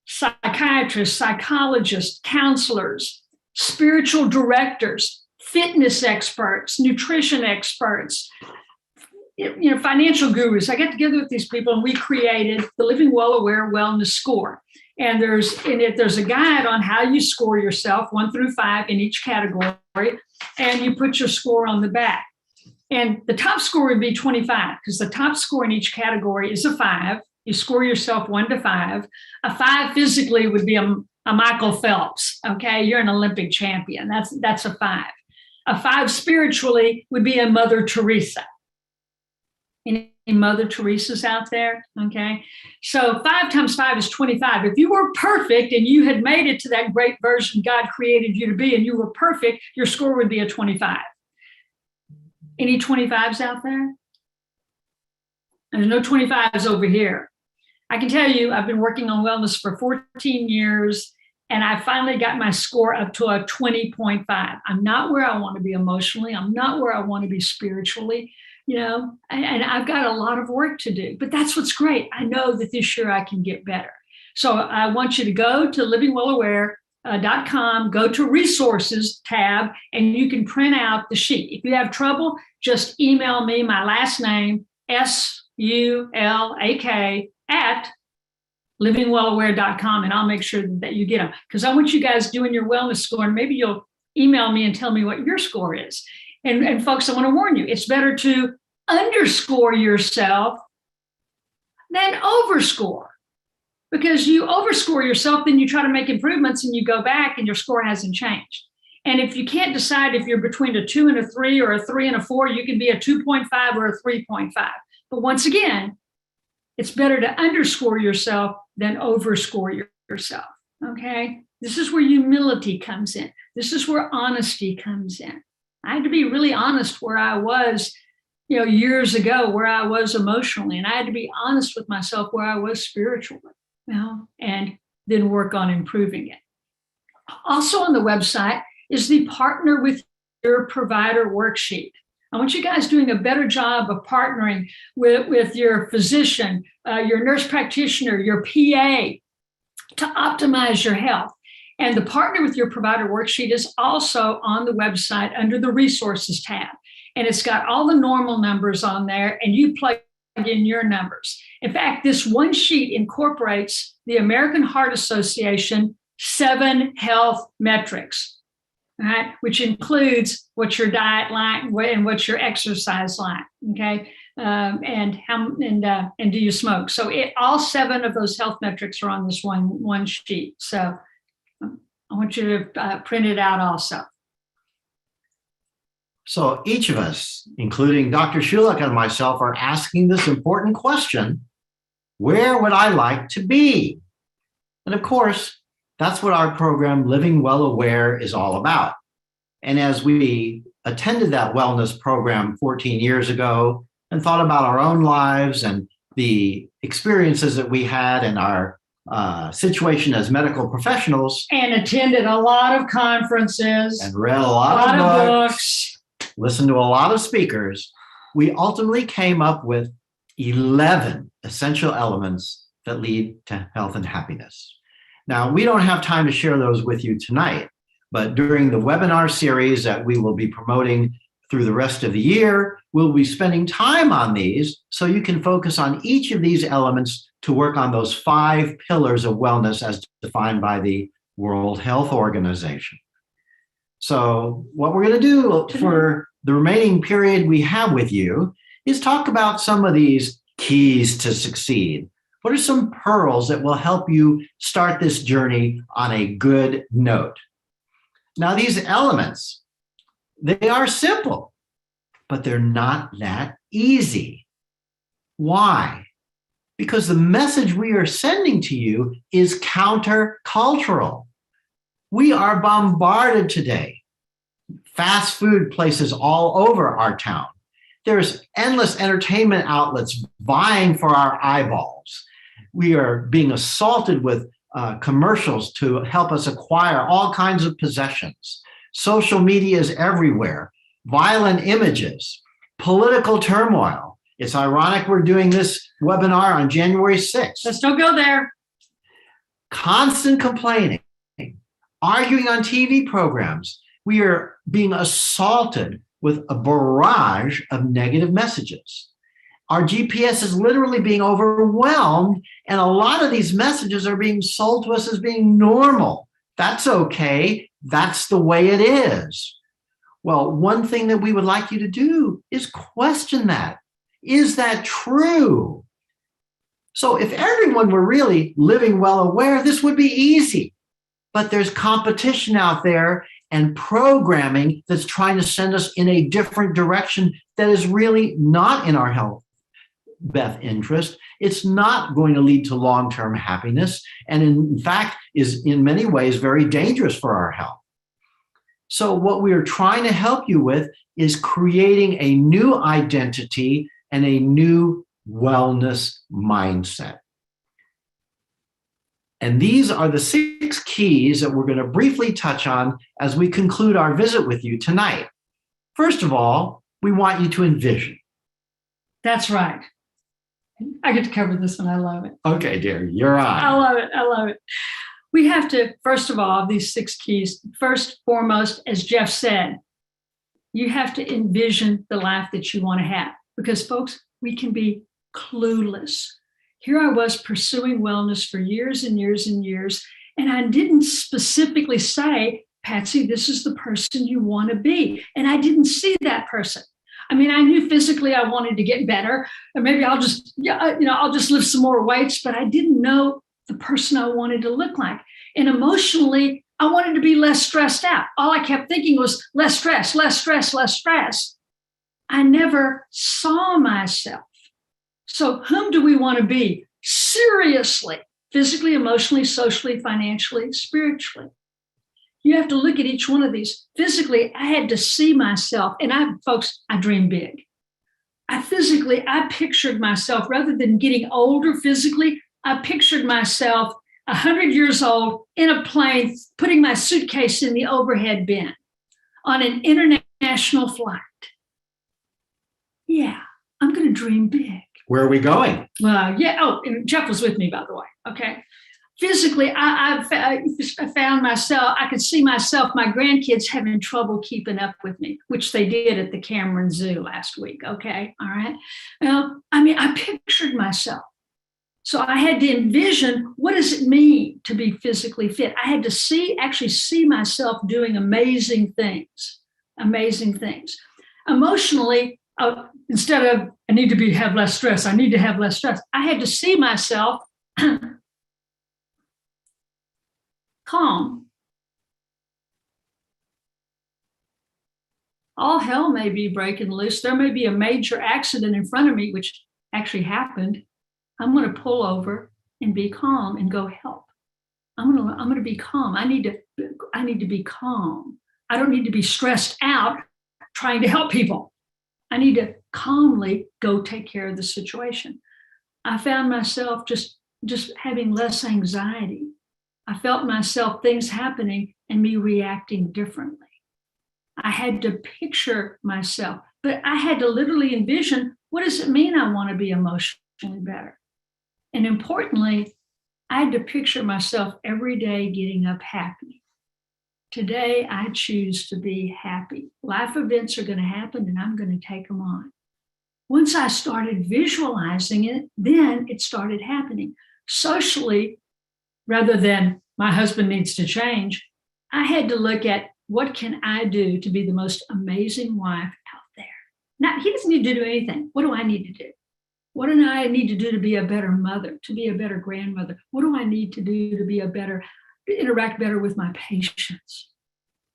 psychiatrists, psychologists, counselors, spiritual directors, fitness experts, nutrition experts, financial gurus. I got together with these people and we created the Living Well Aware Wellness Score. And there's a guide on how you score yourself, 1 through 5 in each category, and you put your score on the back. And the top score would be 25, because the top score in each category is a 5. You score yourself 1 to 5. A 5 physically would be a Michael Phelps. Okay, you're an Olympic champion. That's a 5. A 5 spiritually would be a Mother Teresa. Any Mother Teresas out there? Okay, so 5 times 5 is 25. If you were perfect and you had made it to that great version God created you to be, and you were perfect, your score would be a 25. Any 25s out there? There's no 25s over here. I can tell you, I've been working on wellness for 14 years, and I finally got my score up to a 20.5. I'm not where I want to be emotionally. I'm not where I want to be spiritually, and I've got a lot of work to do, but that's what's great. I know that this year I can get better. So I want you to go to livingwellaware.com, go to resources tab, and you can print out the sheet. If you have trouble, just email me my last name, SULAK, at livingwellaware.com, and I'll make sure that you get them, because I want you guys doing your wellness score, and maybe you'll email me and tell me what your score is. And folks, I want to warn you, it's better to underscore yourself than overscore. Because you overscore yourself, then you try to make improvements and you go back and your score hasn't changed. And if you can't decide if you're between a 2 and a 3 or a 3 and a 4, you can be a 2.5 or a 3.5. But once again, it's better to underscore yourself than overscore yourself. Okay? This is where humility comes in. This is where honesty comes in. I had to be really honest where I was, years ago, where I was emotionally, and I had to be honest with myself where I was spiritually. And then work on improving it. Also on the website is the Partner with Your Provider worksheet. I want you guys doing a better job of partnering with your physician, your nurse practitioner, your PA to optimize your health. And the Partner with Your Provider worksheet is also on the website under the Resources tab. And it's got all the normal numbers on there, and you plug in your numbers. In fact, this one sheet incorporates the American Heart Association 7 health metrics, right? Which includes what's your diet like and what's your exercise like, okay? And do you smoke? So all 7 of those health metrics are on this one sheet. So I want you to print it out also. So each of us, including Dr. Sulak and myself, are asking this important question: where would I like to be? And of course, that's what our program, Living Well Aware, is all about. And as we attended that wellness program 14 years ago and thought about our own lives and the experiences that we had in our situation as medical professionals, and attended a lot of conferences, and read a lot of books, listened to a lot of speakers, we ultimately came up with 11 essential elements that lead to health and happiness. Now, we don't have time to share those with you tonight, but during the webinar series that we will be promoting through the rest of the year, we'll be spending time on these so you can focus on each of these elements to work on those 5 pillars of wellness as defined by the World Health Organization. So what we're going to do for the remaining period we have with you is talk about some of these keys to succeed. What are some pearls that will help you start this journey on a good note? Now, these elements, they are simple, but they're not that easy. Why? Because the message we are sending to you is countercultural. We are bombarded today. Fast food places all over our town. There's endless entertainment outlets vying for our eyeballs. We are being assaulted with commercials to help us acquire all kinds of possessions. Social media is everywhere. Violent images, political turmoil. It's ironic we're doing this webinar on January 6th. Let's don't go there. Constant complaining, arguing on TV programs. We are being assaulted with a barrage of negative messages. Our GPS is literally being overwhelmed, and a lot of these messages are being sold to us as being normal. That's okay. That's the way it is. Well, one thing that we would like you to do is question that. Is that true? So if everyone were really living well aware, this would be easy. But there's competition out there and programming that's trying to send us in a different direction that is really not in our health best interest. It's not going to lead to long-term happiness, and in fact is in many ways very dangerous for our health. So what we are trying to help you with is creating a new identity and a new wellness mindset. And these are the 6 keys that we're going to briefly touch on as we conclude our visit with you tonight. First of all, we want you to envision. That's right. I get to cover this one. I love it. Okay, dear, you're on. I love it. I love it. We have to, first of all, these 6 keys, first, foremost, as Jeff said, you have to envision the life that you want to have. Because, folks, we can be clueless. Here I was pursuing wellness for years and years and years, and I didn't specifically say, Patsy, this is the person you want to be. And I didn't see that person. I mean, I knew physically I wanted to get better, and maybe I'll just lift some more weights, but I didn't know the person I wanted to look like. And emotionally, I wanted to be less stressed out. All I kept thinking was less stress, less stress, less stress. I never saw myself. So whom do we want to be? Seriously, physically, emotionally, socially, financially, spiritually. You have to look at each one of these. Physically, I had to see myself. And I dream big. I pictured myself, rather than getting older physically, I pictured myself 100 years old in a plane, putting my suitcase in the overhead bin on an international flight. Yeah, I'm going to dream big. Where are we going? Yeah. Oh, and Jeff was with me, by the way. Okay. Physically, I found myself, I could see myself, my grandkids having trouble keeping up with me, which they did at the Cameron Zoo last week. Okay. All right. I pictured myself. So I had to envision, what does it mean to be physically fit? I had to actually see myself doing amazing things. Emotionally, instead of, I need to have less stress, I need to have less stress, I had to see myself calm. All hell may be breaking loose. There may be a major accident in front of me, which actually happened. I'm going to pull over and be calm and go help. I'm going to be calm. I need to be calm. I don't need to be stressed out trying to help people. I need to calmly go take care of the situation. I found myself just having less anxiety. I felt myself, things happening and me reacting differently. I had to picture myself, but I had to literally envision, what does it mean I want to be emotionally better? And importantly, I had to picture myself every day getting up happy. Today, I choose to be happy. Life events are going to happen and I'm going to take them on. Once I started visualizing it, then it started happening. Socially, rather than my husband needs to change, I had to look at, what can I do to be the most amazing wife out there? Now, he doesn't need to do anything. What do I need to do? What do I need to do to be a better mother, to be a better grandmother? What do I need to do to interact better with my patients?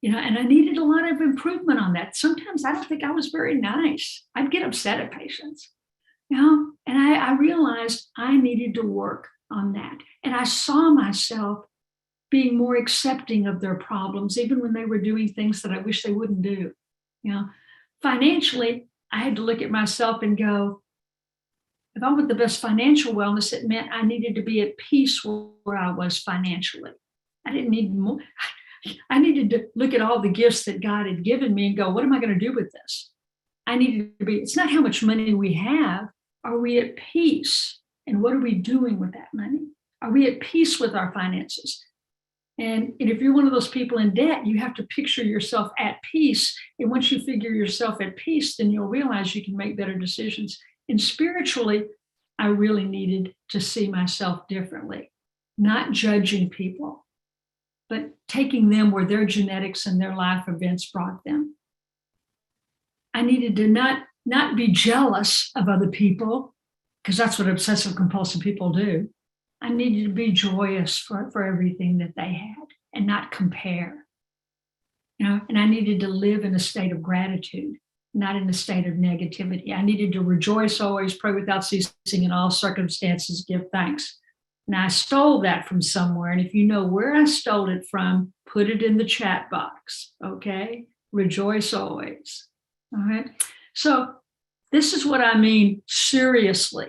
And I needed a lot of improvement on that. Sometimes I don't think I was very nice. I'd get upset at patients, and I realized I needed to work on that. And I saw myself being more accepting of their problems, even when they were doing things that I wish they wouldn't do. Financially, I had to look at myself and go, if I want the best financial wellness, it meant I needed to be at peace where I was financially. I didn't need more. I needed to look at all the gifts that God had given me and go, what am I going to do with this? I needed to be, it's not how much money we have. Are we at peace? And what are we doing with that money? Are we at peace with our finances? And if you're one of those people in debt, you have to picture yourself at peace. And once you figure yourself at peace, then you'll realize you can make better decisions. And spiritually, I really needed to see myself differently, not judging people, but taking them where their genetics and their life events brought them. I needed to not be jealous of other people, because that's what obsessive compulsive people do. I needed to be joyous for everything that they had and not compare. And I needed to live in a state of gratitude, not in a state of negativity. I needed to rejoice always, pray without ceasing, in all circumstances, give thanks. Now, I stole that from somewhere. And if you know where I stole it from, put it in the chat box, okay? Rejoice always, all right? So this is what I mean seriously.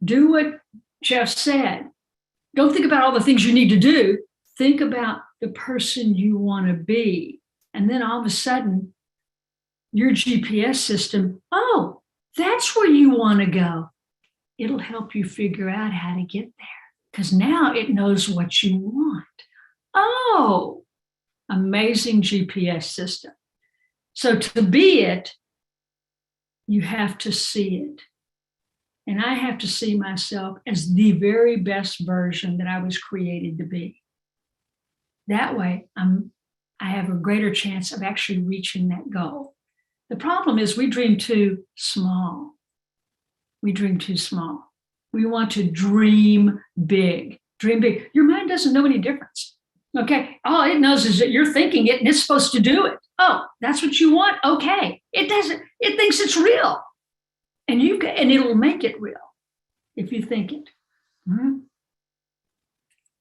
Do what Jeff said. Don't think about all the things you need to do. Think about the person you want to be. And then all of a sudden, your GPS system, oh, that's where you want to go. It'll help you figure out how to get there, because now it knows what you want. Oh, amazing GPS system. So to be it, you have to see it. And I have to see myself as the very best version that I was created to be. That way, I have a greater chance of actually reaching that goal. The problem is we dream too small. We dream too small. We want to dream big. Dream big. Your mind doesn't know any difference. Okay, all it knows is that you're thinking it and it's supposed to do it. Oh, that's what you want? Okay. It doesn't, it thinks it's real. And it'll make it real if you think it. Mm-hmm.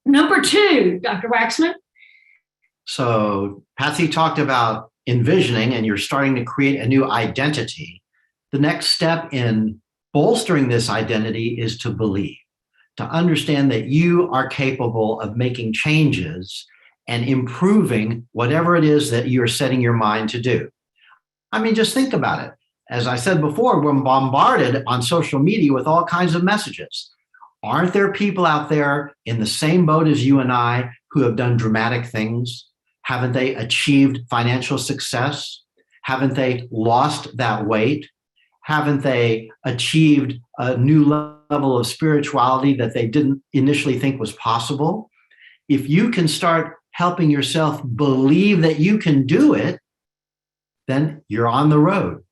Number 2, Dr. Waxman. So Patsy talked about envisioning, and you're starting to create a new identity. The next step in bolstering this identity is to believe, to understand that you are capable of making changes and improving whatever it is that you're setting your mind to do. I mean, just think about it. As I said before, we're bombarded on social media with all kinds of messages. Aren't there people out there in the same boat as you and I who have done dramatic things? Haven't they achieved financial success? Haven't they lost that weight? Haven't they achieved a new level of spirituality that they didn't initially think was possible? If you can start helping yourself believe that you can do it, then you're on the road.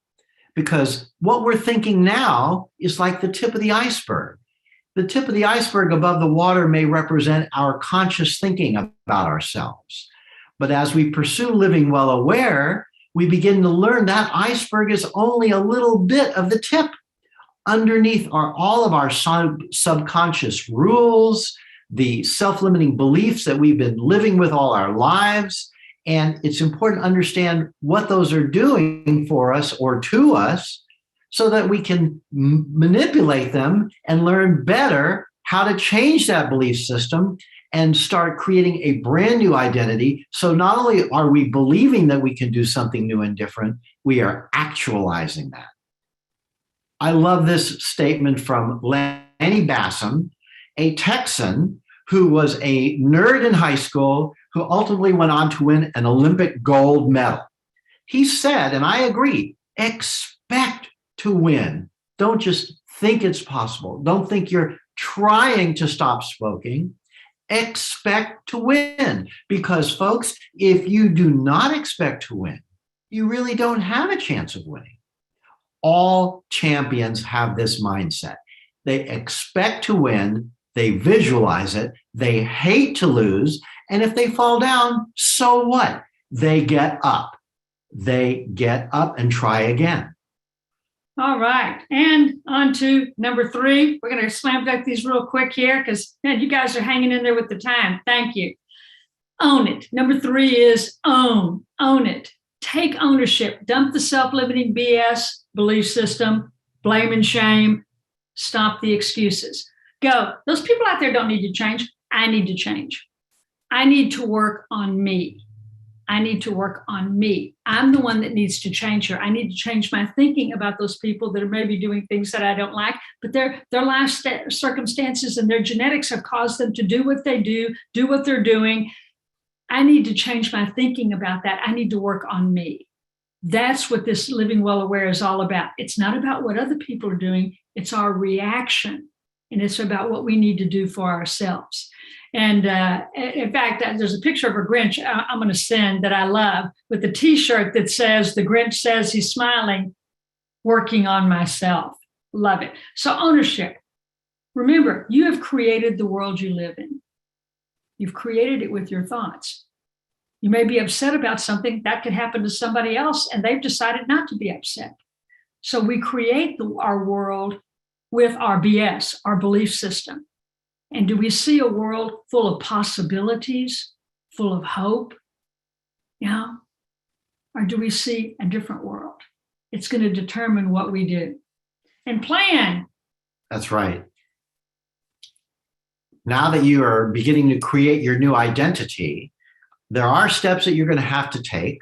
Because what we're thinking now is like the tip of the iceberg. The tip of the iceberg above the water may represent our conscious thinking about ourselves. But as we pursue living well aware, we begin to learn that iceberg is only a little bit of the tip. Underneath are all of our subconscious rules, the self-limiting beliefs that we've been living with all our lives. And it's important to understand what those are doing for us or to us so that we can manipulate them and learn better how to change that belief system and start creating a brand new identity. So not only are we believing that we can do something new and different, we are actualizing that. I love this statement from Lanny Bassam, a Texan who was a nerd in high school who ultimately went on to win an Olympic gold medal. He said, and I agree, expect to win. Don't just think it's possible. Don't think you're trying to stop smoking. Expect to win. Because, folks, if you do not expect to win, you really don't have a chance of winning. All champions have this mindset. They expect to win. They visualize it. They hate to lose. And if they fall down, so what? They get up. They get up and try again. All right. And on to number 3. We're going to slam dunk these real quick here because, man, you guys are hanging in there with the time. Thank you. Own it. Number 3 is own. Own it. Take ownership. Dump the self-limiting BS belief system, blame and shame. Stop the excuses. Go. Those people out there don't need to change. I need to change. I need to work on me. I need to work on me. I'm the one that needs to change here. I need to change my thinking about those people that are maybe doing things that I don't like, but their life circumstances and their genetics have caused them to do what they do what they're doing. I need to change my thinking about that. I need to work on me. That's what this Living Well Aware is all about. It's not about what other people are doing. It's our reaction. And it's about what we need to do for ourselves. And in fact, there's a picture of a Grinch I'm going to send that I love with a T-shirt that says, "The Grinch says he's smiling, working on myself." Love it. So ownership. Remember, you have created the world you live in. You've created it with your thoughts. You may be upset about something that could happen to somebody else, and they've decided not to be upset. So we create our world with our BS, our belief system. And do we see a world full of possibilities, full of hope? Yeah. Or do we see a different world? It's going to determine what we do. And plan. That's right. Now that you are beginning to create your new identity, there are steps that you're going to have to take,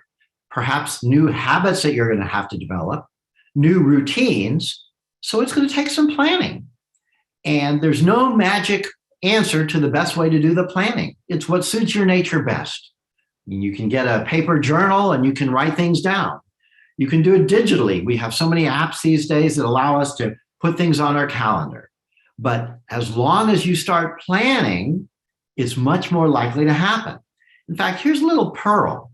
perhaps new habits that you're going to have to develop, new routines. So it's going to take some planning. And there's no magic answer to the best way to do the planning. It's what suits your nature best. You can get a paper journal and you can write things down. You can do it digitally. We have so many apps these days that allow us to put things on our calendar. But as long as you start planning, it's much more likely to happen. In fact, here's a little pearl.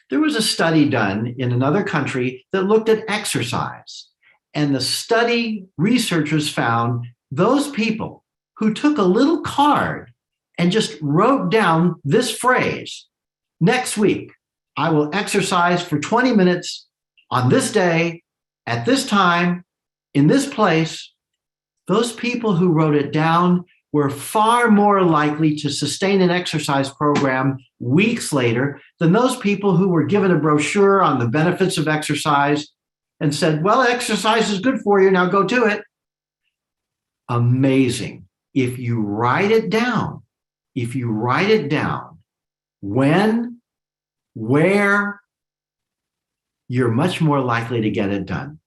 There was a study done in another country that looked at exercise. And the study researchers found those people who took a little card and just wrote down this phrase, "Next week, I will exercise for 20 minutes on this day, at this time, in this place." Those people who wrote it down were far more likely to sustain an exercise program weeks later than those people who were given a brochure on the benefits of exercise and said, "Well, exercise is good for you, now go do it." Amazing. If you write it down, when, where, you're much more likely to get it done.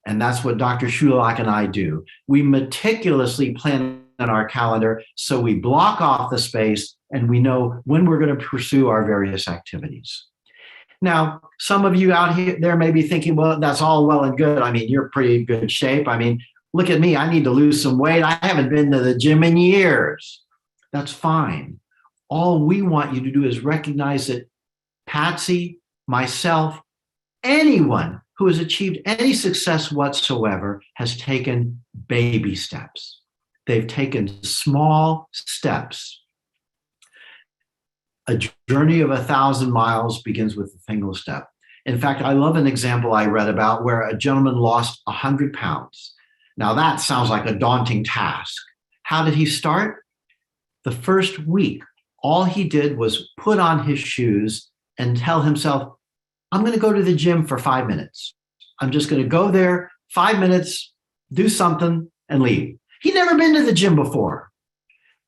And that's what Dr. Sulak and I do. We meticulously plan on our calendar so we block off the space and we know when we're going to pursue our various activities. Now, some of you out here there may be thinking, well, that's all well and good. I mean, you're pretty good shape. I mean, look at me. I need to lose some weight. I haven't been to the gym in years. That's fine. All we want you to do is recognize that Patsy, myself, anyone who has achieved any success whatsoever has taken baby steps. They've taken small steps. A journey of 1,000 miles begins with a single step. In fact, I love an example I read about where a gentleman lost 100 pounds. Now that sounds like a daunting task. How did he start? The first week, all he did was put on his shoes and tell himself, "I'm going to go to the gym for 5 minutes. I'm just going to go there, 5 minutes, do something, and leave." He'd never been to the gym before.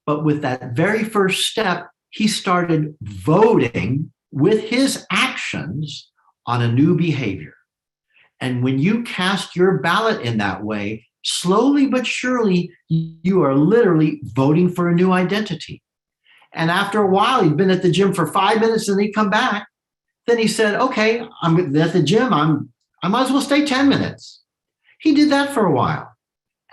But with that very first step, he started voting with his actions on a new behavior. And when you cast your ballot in that way, slowly but surely, you are literally voting for a new identity. And after a while, he'd been at the gym for 5 minutes and he'd come back. Then he said, "Okay, I'm at the gym. I might as well stay 10 minutes. He did that for a while.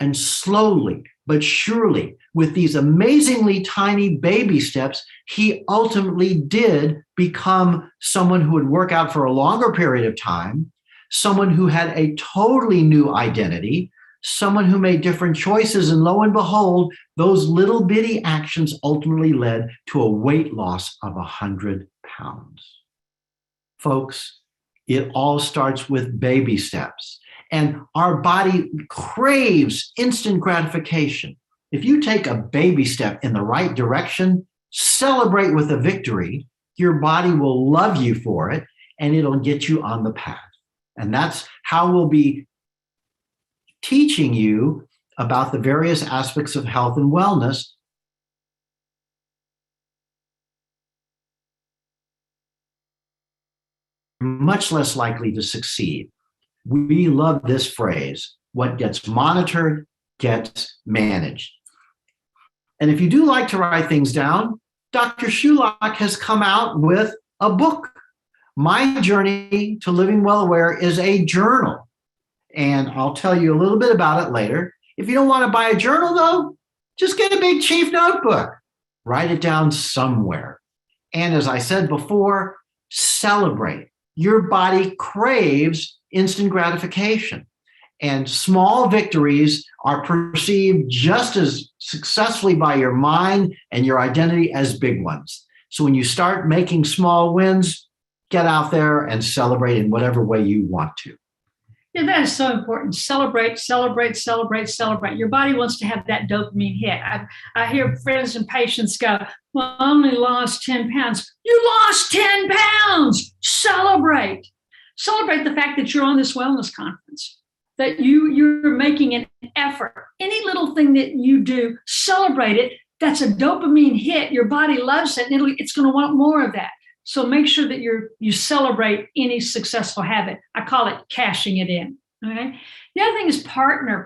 And slowly but surely, with these amazingly tiny baby steps, he ultimately did become someone who would work out for a longer period of time, someone who had a totally new identity, someone who made different choices. And lo and behold, those little bitty actions ultimately led to a weight loss of 100 pounds. Folks, it all starts with baby steps. And our body craves instant gratification. If you take a baby step in the right direction, celebrate with a victory, your body will love you for it, and it'll get you on the path. And that's how we'll be teaching you about the various aspects of health and wellness, much less likely to succeed. We love this phrase: what gets monitored gets managed. And if you do like to write things down, Dr. Sulak has come out with a book. My Journey to Living Well Aware is a journal, and I'll tell you a little bit about it later. If you don't want to buy a journal, though, just get a big chief notebook. Write it down somewhere. And as I said before, celebrate. Your body craves instant gratification, and small victories are perceived just as successfully by your mind and your identity as big ones. So when you start making small wins, get out there and celebrate in whatever way you want to. Yeah, that is so important. Celebrate, celebrate, celebrate, celebrate. Your body wants to have that dopamine hit. I hear friends and patients go, well, I only lost 10 pounds. You lost 10 pounds. Celebrate. Celebrate the fact that you're on this wellness conference, that you're making an effort. Any little thing that you do, celebrate it. That's a dopamine hit. Your body loves it, and it's going to want more of that. So make sure that you celebrate any successful habit. I call it cashing it in. Okay. The other thing is partner.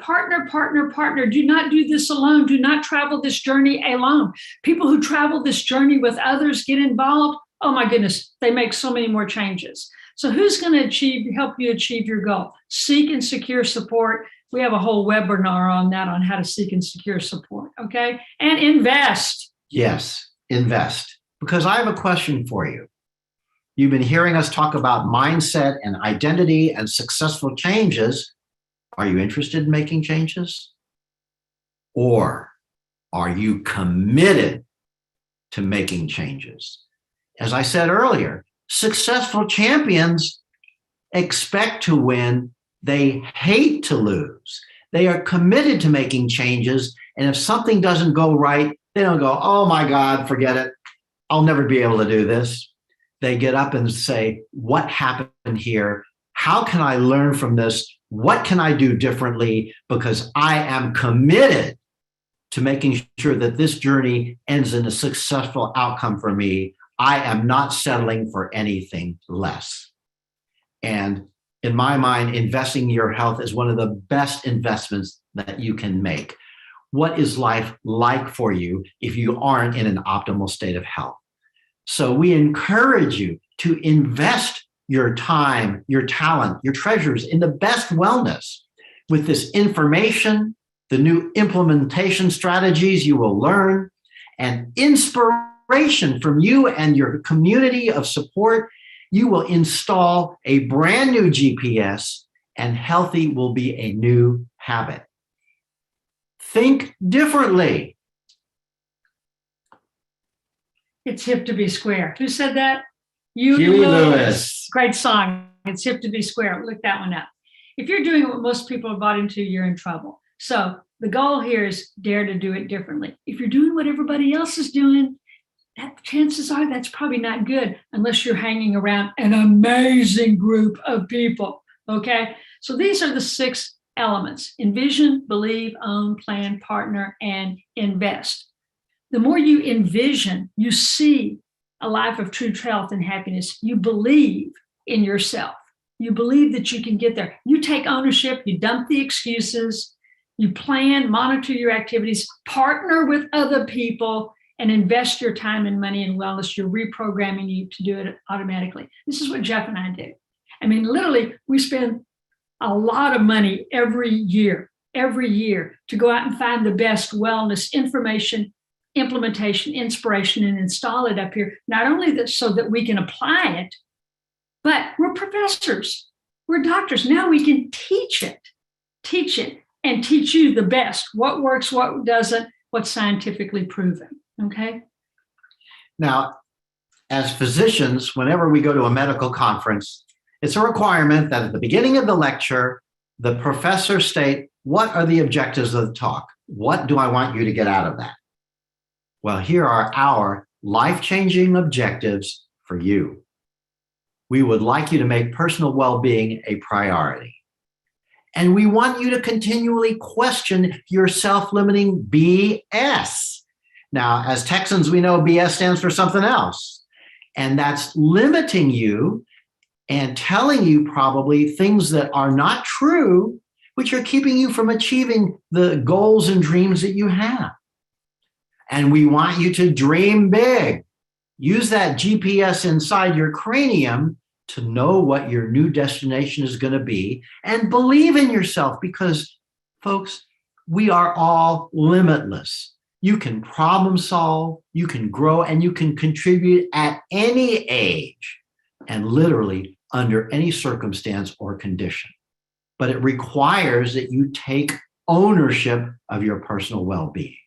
Do not do this alone. Do not travel this journey alone. People who travel this journey with others, get involved. Oh my goodness, they make so many more changes. So who's going to help you achieve your goal? Seek and secure support. We have a whole webinar on that, on how to seek and secure support. Okay. And invest. Yes, invest. Because I have a question for you. You've been hearing us talk about mindset and identity and successful changes. Are you interested in making changes? Or are you committed to making changes? As I said earlier, successful champions expect to win. They hate to lose. They are committed to making changes. And if something doesn't go right, they don't go, oh my God, forget it. I'll never be able to do this. They get up and say, what happened here? How can I learn from this? What can I do differently? Because I am committed to making sure that this journey ends in a successful outcome for me. I am not settling for anything less. And in my mind, investing in your health is one of the best investments that you can make. What is life like for you if you aren't in an optimal state of health? So we encourage you to invest your time, your talent, your treasures in the best wellness. With this information, the new implementation strategies you will learn, and inspiration from you and your community of support, you will install a brand new GPS, and healthy will be a new habit. Think differently. It's hip to be square. Who said that? Huey Lewis. Great song. It's hip to be square. Look that one up. If you're doing what most people have bought into, you're in trouble. So the goal here is dare to do it differently. If you're doing what everybody else is doing, chances are that's probably not good unless you're hanging around an amazing group of people. Okay. So these are the 6 elements: envision, believe, own, plan, partner, and invest. The more you envision, you see a life of true health and happiness. You believe in yourself. You believe that you can get there. You take ownership. You dump the excuses. You plan, monitor your activities, partner with other people, and invest your time and money in wellness. You're reprogramming you to do it automatically. This is what Jeff and I do. I mean, literally, we spend a lot of money every year to go out and find the best wellness information, implementation, inspiration, and install it up here. Not only that, so that we can apply it, but we're professors, we're doctors. Now we can teach it, and teach you the best. What works, what doesn't, what's scientifically proven. Okay. Now, as physicians, whenever we go to a medical conference, it's a requirement that at the beginning of the lecture, the professor state, what are the objectives of the talk? What do I want you to get out of that? Well, here are our life-changing objectives for you. We would like you to make personal well-being a priority. And we want you to continually question your self-limiting BS. Now, as Texans, we know BS stands for something else. And that's limiting you and telling you probably things that are not true, which are keeping you from achieving the goals and dreams that you have. And we want you to dream big. Use that GPS inside your cranium to know what your new destination is going to be, and believe in yourself, because, folks, we are all limitless. You can problem solve, you can grow, and you can contribute at any age and literally under any circumstance or condition. But it requires that you take ownership of your personal well-being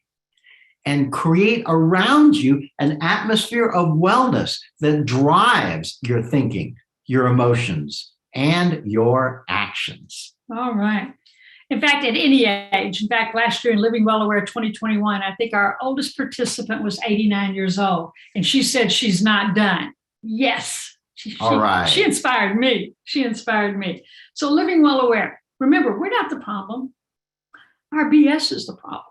and create around you an atmosphere of wellness that drives your thinking, your emotions, and your actions. All right. In fact, at any age, in fact, last year in Living Well Aware 2021, I think our oldest participant was 89 years old, and she said she's not done. Yes. All right. She inspired me. She inspired me. So Living Well Aware, remember, we're not the problem. Our BS is the problem.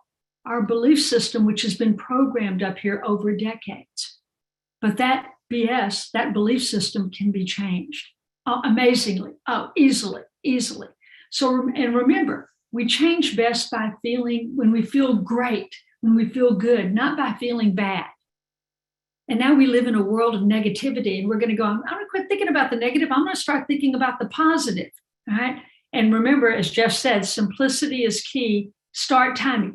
Our belief system, which has been programmed up here over decades. But that BS, that belief system can be changed amazingly, easily. So, and remember, we change best by feeling, when we feel great, when we feel good, not by feeling bad. And now we live in a world of negativity, and we're going to go, I'm going to quit thinking about the negative. I'm going to start thinking about the positive, all right? And remember, as Jeff said, simplicity is key. Start tiny.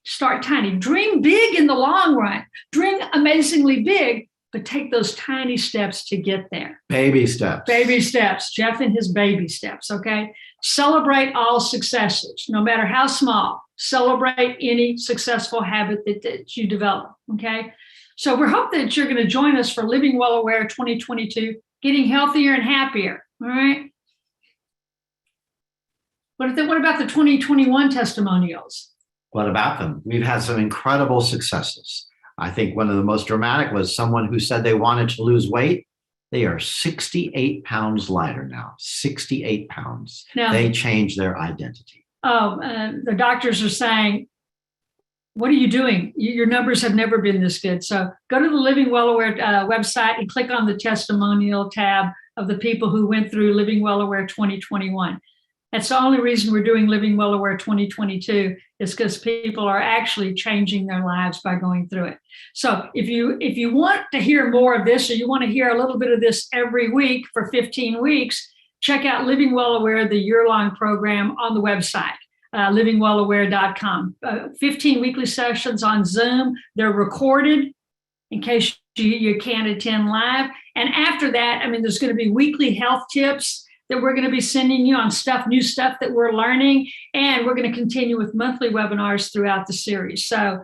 Start tiny. Dream big in the long run. Dream amazingly big, but take those tiny steps to get there. Baby steps. Baby steps. Jeff and his baby steps, okay? Celebrate all successes, no matter how small. Celebrate any successful habit that you develop, okay? So we hope that you're going to join us for Living Well Aware 2022, getting healthier and happier, all right? What about the 2021 testimonials? What about them? We've had some incredible successes. I think one of the most dramatic was someone who said they wanted to lose weight. They are 68 pounds lighter now, 68 pounds. Now, they changed their identity. The doctors are saying, what are you doing? Your numbers have never been this good. So go to the Living Well Aware website and click on the testimonial tab of the people who went through Living Well Aware 2021. That's the only reason we're doing Living Well Aware 2022 is because people are actually changing their lives by going through it. So if you want to hear more of this, or you want to hear a little bit of this every week for 15 weeks, check out Living Well Aware, the year-long program on the website, livingwellaware.com. 15 weekly sessions on Zoom. They're recorded in case you can't attend live. And after that, there's going to be weekly health tips that we're going to be sending you on new stuff that we're learning. And we're going to continue with monthly webinars throughout the series. So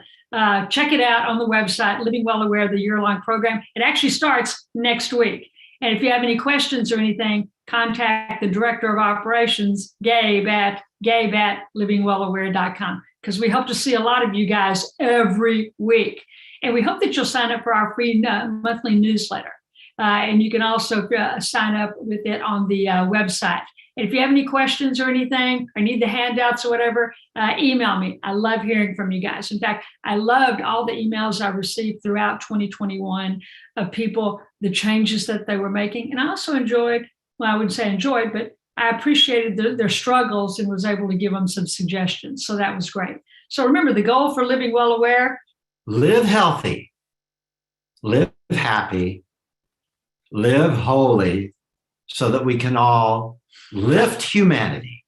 check it out on the website, Living Well Aware, the year-long program. It actually starts next week. And if you have any questions or anything, contact the Director of Operations, Gabe at livingwellaware.com, because we hope to see a lot of you guys every week. And we hope that you'll sign up for our free monthly newsletter. And you can also sign up with it on the website. And if you have any questions or anything, or need the handouts or whatever, email me. I love hearing from you guys. In fact, I loved all the emails I received throughout 2021 of people, the changes that they were making. And I also enjoyed, well, I wouldn't say enjoyed, but I appreciated their struggles and was able to give them some suggestions. So that was great. So remember, the goal for Living Well Aware: live healthy, live happy, live holy, so that we can all lift humanity.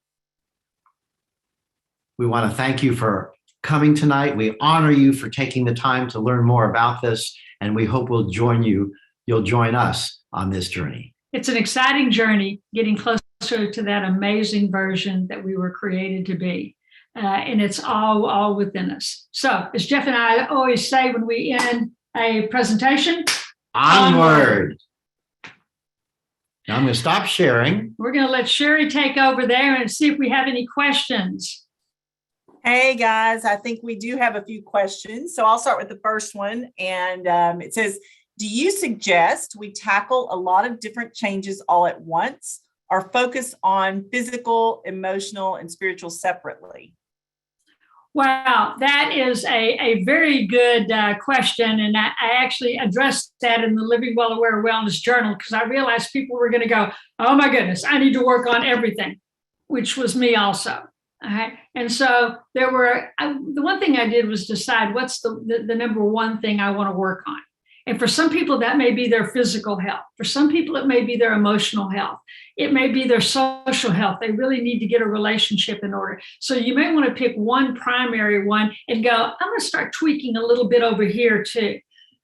We want to thank you for coming tonight. We honor you for taking the time to learn more about this, and we hope you'll join us on this journey. It's an exciting journey, getting closer to that amazing version that we were created to be. And it's all within us. So as Jeff and I always say when we end a presentation, onward. Now I'm going to stop sharing. We're going to let Sherry take over there and see if we have any questions. Hey guys, I think we do have a few questions. So I'll start with the first one. And it says, do you suggest we tackle a lot of different changes all at once? or focus on physical, emotional, and spiritual separately? Wow, that is a very good question. And I actually addressed that in the Living Well Aware Wellness Journal because I realized people were going to go, oh my goodness, I need to work on everything, which was me also. All right. And so the one thing I did was decide what's the number one thing I want to work on. And for some people, that may be their physical health. For some people, it may be their emotional health. It may be their social health. They really need to get a relationship in order. So you may want to pick one primary one and go, I'm going to start tweaking a little bit over here too.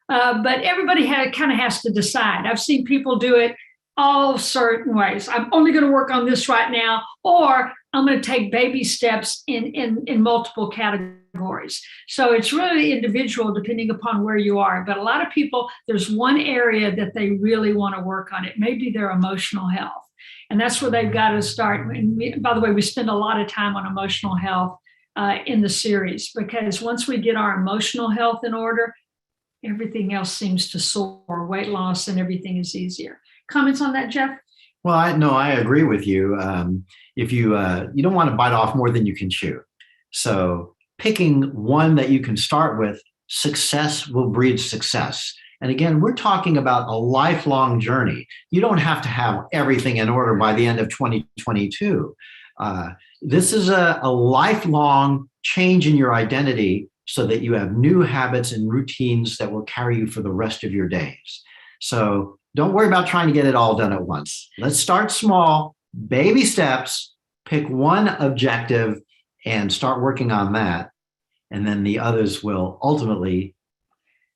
But everybody kind of has to decide. I've seen people do it all certain ways. I'm only going to work on this right now, or I'm going to take baby steps in multiple categories. So it's really individual depending upon where you are. But a lot of people, there's one area that they really want to work on. It may be their emotional health. And that's where they've got to start. And by the way, we spend a lot of time on emotional health in the series, because once we get our emotional health in order, everything else seems to soar. Weight loss and everything is easier. Comments on that, Jeff? Well, I agree with you. If you don't want to bite off more than you can chew. So picking one that you can start with, success will breed success. And again, we're talking about a lifelong journey. You don't have to have everything in order by the end of 2022. This is a lifelong change in your identity so that you have new habits and routines that will carry you for the rest of your days. So don't worry about trying to get it all done at once. Let's start small, baby steps, pick one objective and start working on that. And then the others will ultimately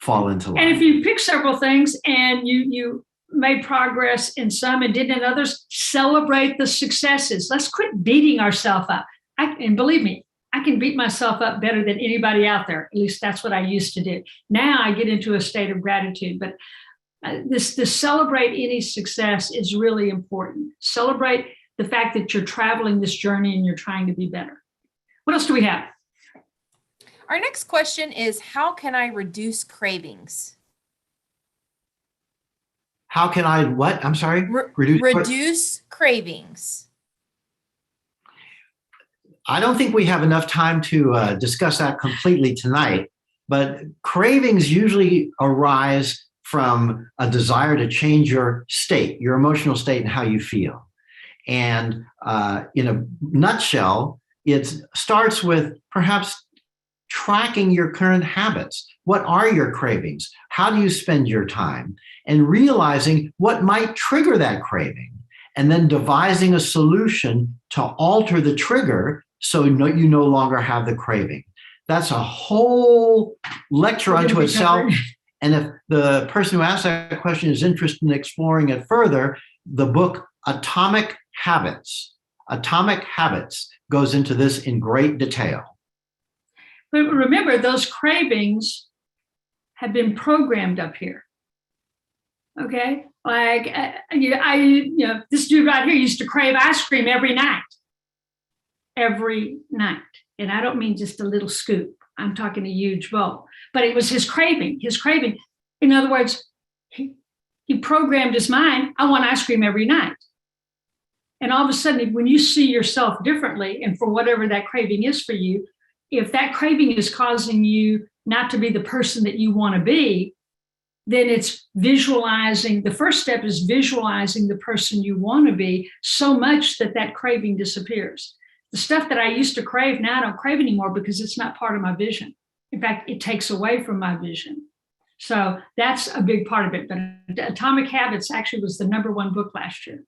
fall into line. And if you pick several things and you made progress in some and didn't in others, celebrate the successes. Let's quit beating ourselves up. And believe me, I can beat myself up better than anybody out there. At least that's what I used to do. Now I get into a state of gratitude. But this celebrate any success is really important. Celebrate the fact that you're traveling this journey and you're trying to be better. What else do we have? Our next question is, how can I reduce cravings? How can I what? I'm sorry? Reduce cravings. I don't think we have enough time to discuss that completely tonight, but cravings usually arise from a desire to change your state, your emotional state, and how you feel. And in a nutshell, it starts with perhaps tracking your current habits. What are your cravings? How do you spend your time? And realizing what might trigger that craving, and then devising a solution to alter the trigger so you no longer have the craving. That's a whole lecture unto itself. And if the person who asked that question is interested in exploring it further, the book Atomic Habits goes into this in great detail. But remember, those cravings have been programmed up here. Okay, like this dude right here used to crave ice cream every night, and I don't mean just a little scoop. I'm talking a huge bowl. But it was his craving. In other words, he programmed his mind. I want ice cream every night. And all of a sudden, when you see yourself differently, and for whatever that craving is for you, if that craving is causing you not to be the person that you want to be, then it's visualizing. The first step is visualizing the person you want to be so much that that craving disappears. The stuff that I used to crave, now I don't crave anymore because it's not part of my vision. In fact, it takes away from my vision. So that's a big part of it. But Atomic Habits actually was the #1 book last year.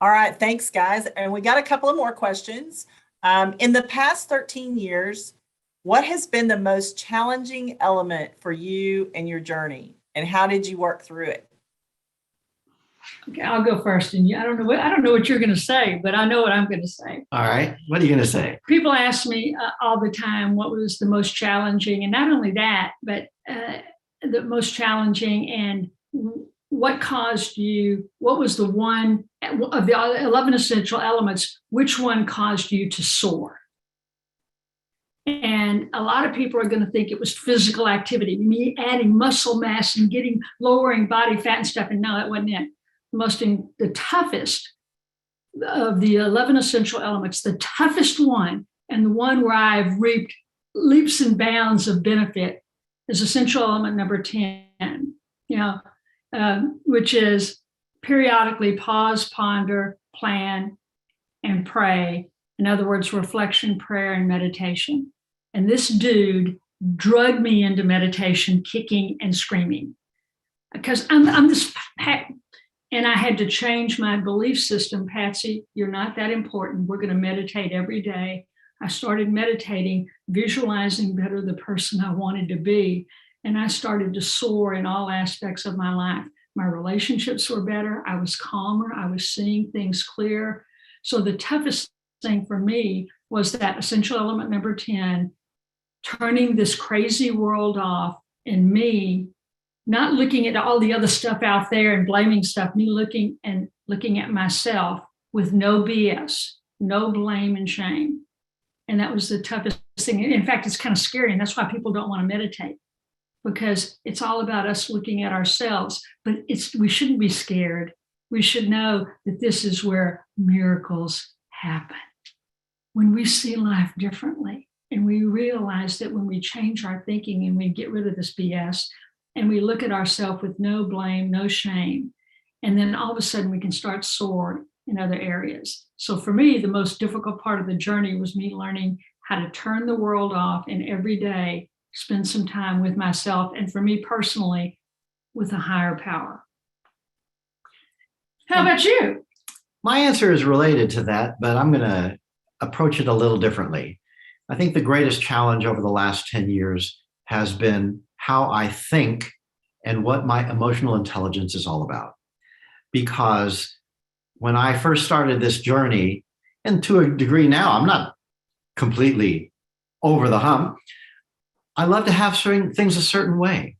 All right, thanks, guys. And we got a couple of more questions. In the past 13 years, what has been the most challenging element for you in your journey, and how did you work through it? Okay, I'll go first. And I don't know what you're going to say, but I know what I'm going to say. All right. What are you going to say? People ask me all the time what was the most challenging, and not only that, but the most challenging and what caused you, what was the one of the 11 essential elements, which one caused you to soar? And a lot of people are going to think it was physical activity, me adding muscle mass and lowering body fat and stuff. And no, that wasn't it. the toughest of the 11 essential elements, the toughest one, and the one where I've reaped leaps and bounds of benefit is essential element number 10, which is periodically pause, ponder, plan, and pray. In other words, reflection, prayer, and meditation. And this dude drugged me into meditation, kicking and screaming, because I'm this, and I had to change my belief system. Patsy, you're not that important. We're going to meditate every day. I started meditating, visualizing better the person I wanted to be. And I started to soar in all aspects of my life. My relationships were better. I was calmer. I was seeing things clear. So the toughest thing for me was that essential element number 10, turning this crazy world off, and me not looking at all the other stuff out there and blaming stuff, me looking at myself with no BS, no blame and shame. And that was the toughest thing. In fact, it's kind of scary. And that's why people don't want to meditate, because it's all about us looking at ourselves. But we shouldn't be scared. We should know that this is where miracles happen. When we see life differently, and we realize that when we change our thinking and we get rid of this BS, and we look at ourselves with no blame, no shame, and then all of a sudden we can start soaring in other areas. So for me, the most difficult part of the journey was me learning how to turn the world off and every day spend some time with myself, and for me personally, with a higher power. How about you? My answer is related to that, but I'm going to approach it a little differently. I think the greatest challenge over the last 10 years has been how I think and what my emotional intelligence is all about. Because when I first started this journey, and to a degree now, I'm not completely over the hump, I love to have certain things a certain way.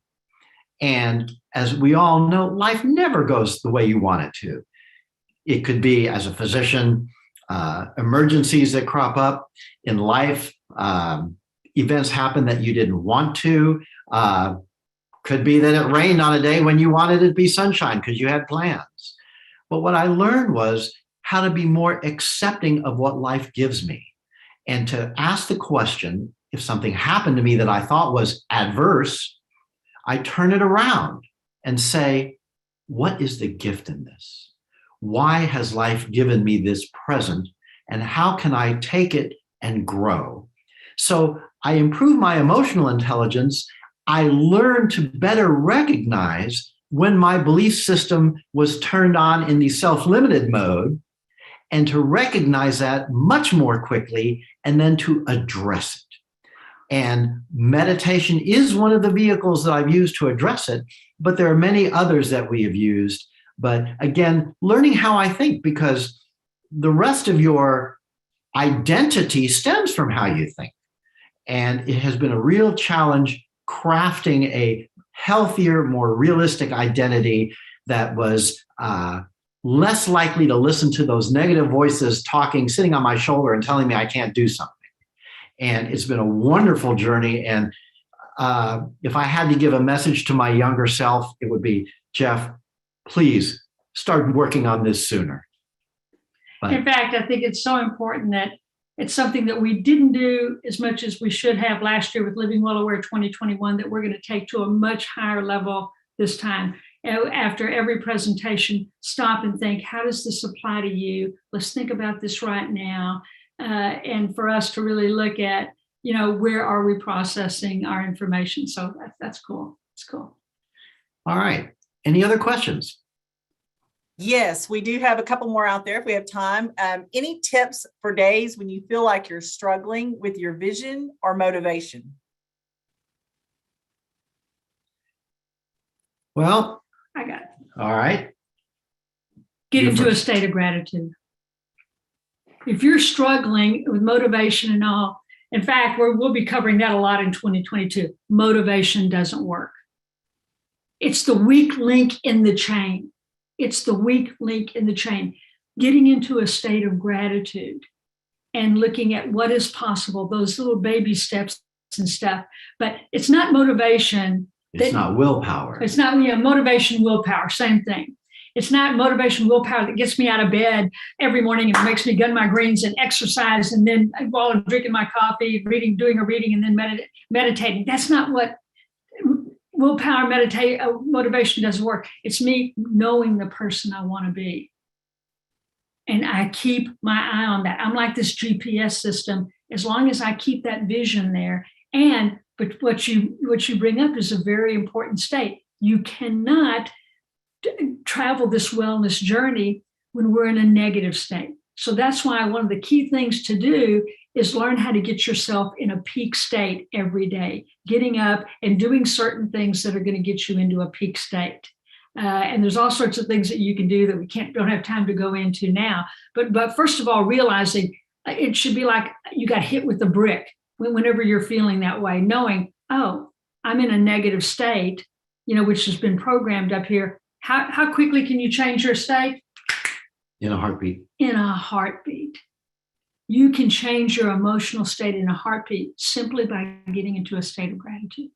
And as we all know, life never goes the way you want it to. It could be, as a physician, emergencies that crop up in life, events happen that you didn't want to. Could be that it rained on a day when you wanted it to be sunshine because you had plans. But what I learned was how to be more accepting of what life gives me, and to ask the question, if something happened to me that I thought was adverse, I turn it around and say, what is the gift in this? Why has life given me this present? And how can I take it and grow? So I improve my emotional intelligence. I learn to better recognize when my belief system was turned on in the self-limited mode, and to recognize that much more quickly, and then to address it. And meditation is one of the vehicles that I've used to address it, but there are many others that we have used. But again, learning how I think, because the rest of your identity stems from how you think. And it has been a real challenge crafting a healthier, more realistic identity that was less likely to listen to those negative voices talking, sitting on my shoulder and telling me I can't do something. And it's been a wonderful journey. And if I had to give a message to my younger self, it would be, Jeff, please start working on this sooner. But in fact, I think it's so important that it's something that we didn't do as much as we should have last year with Living Well Aware 2021, that we're going to take to a much higher level this time. After every presentation, stop and think, how does this apply to you? Let's think about this right now. And for us to really look at, where are we processing our information? So that's cool. It's cool. all right. Any other questions? Yes, we do have a couple more out there if we have time. Any tips for days when you feel like you're struggling with your vision or motivation? Well, I got it. all right. Get You're into a first. state of gratitude. If you're struggling with motivation and all, in fact, we'll be covering that a lot in 2022. Motivation doesn't work. It's the weak link in the chain. It's the weak link in the chain. Getting into a state of gratitude and looking at what is possible, those little baby steps and stuff. But it's not motivation. It's not willpower. It's not motivation, willpower, same thing. It's not motivation, willpower that gets me out of bed every morning and makes me gun my greens and exercise. And then while I'm drinking my coffee, doing a reading, and then meditating. That's not what willpower, motivation doesn't work. It's me knowing the person I want to be. And I keep my eye on that. I'm like this GPS system. As long as I keep that vision there. But what you bring up is a very important state. You cannot travel this wellness journey when we're in a negative state. So that's why one of the key things to do is learn how to get yourself in a peak state every day, getting up and doing certain things that are going to get you into a peak state. And there's all sorts of things that you can do that we don't have time to go into now. But first of all, realizing it should be like you got hit with a brick whenever you're feeling that way, knowing, oh, I'm in a negative state, which has been programmed up here. How quickly can you change your state? In a heartbeat. In a heartbeat. You can change your emotional state in a heartbeat simply by getting into a state of gratitude.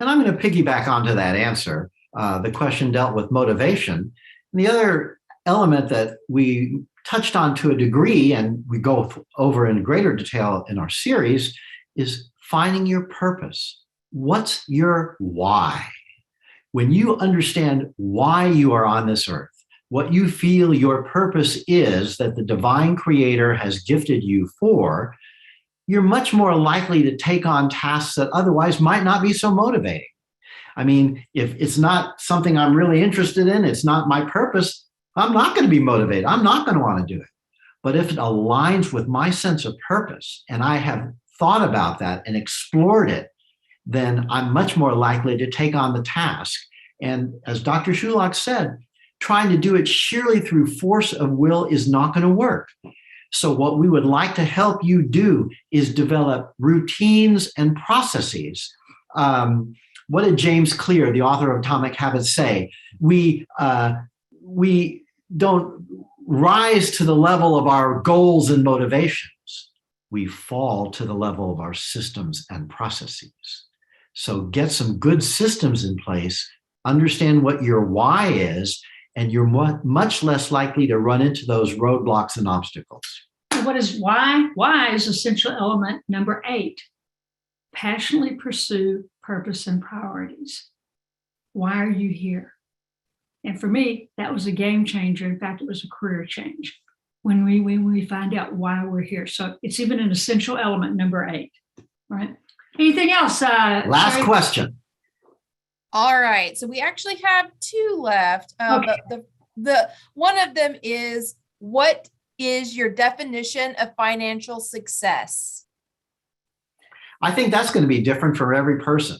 And I'm going to piggyback onto that answer. The question dealt with motivation. And the other element that we touched on to a degree, and we go over in greater detail in our series, is finding your purpose. What's your why? When you understand why you are on this earth, what you feel your purpose is that the divine creator has gifted you for, you're much more likely to take on tasks that otherwise might not be so motivating. I mean, if it's not something I'm really interested in, it's not my purpose, I'm not going to be motivated. I'm not going to want to do it. But if it aligns with my sense of purpose and I have thought about that and explored it, then I'm much more likely to take on the task. And as Dr. Sulak said, trying to do it sheerly through force of will is not going to work. So what we would like to help you do is develop routines and processes. What did James Clear, the author of Atomic Habits, say? We don't rise to the level of our goals and motivations. We fall to the level of our systems and processes. So get some good systems in place, understand what your why is, and you're much less likely to run into those roadblocks and obstacles. What is why? Why is essential element number 8. Passionately pursue purpose and priorities. Why are you here? And for me, that was a game changer. In fact, it was a career change when we find out why we're here. So it's even an essential element, number 8. Right? Anything else? Last Sherry? question. All right. So we actually have 2 left. Okay. The one of them is, what is your definition of financial success? I think that's going to be different for every person.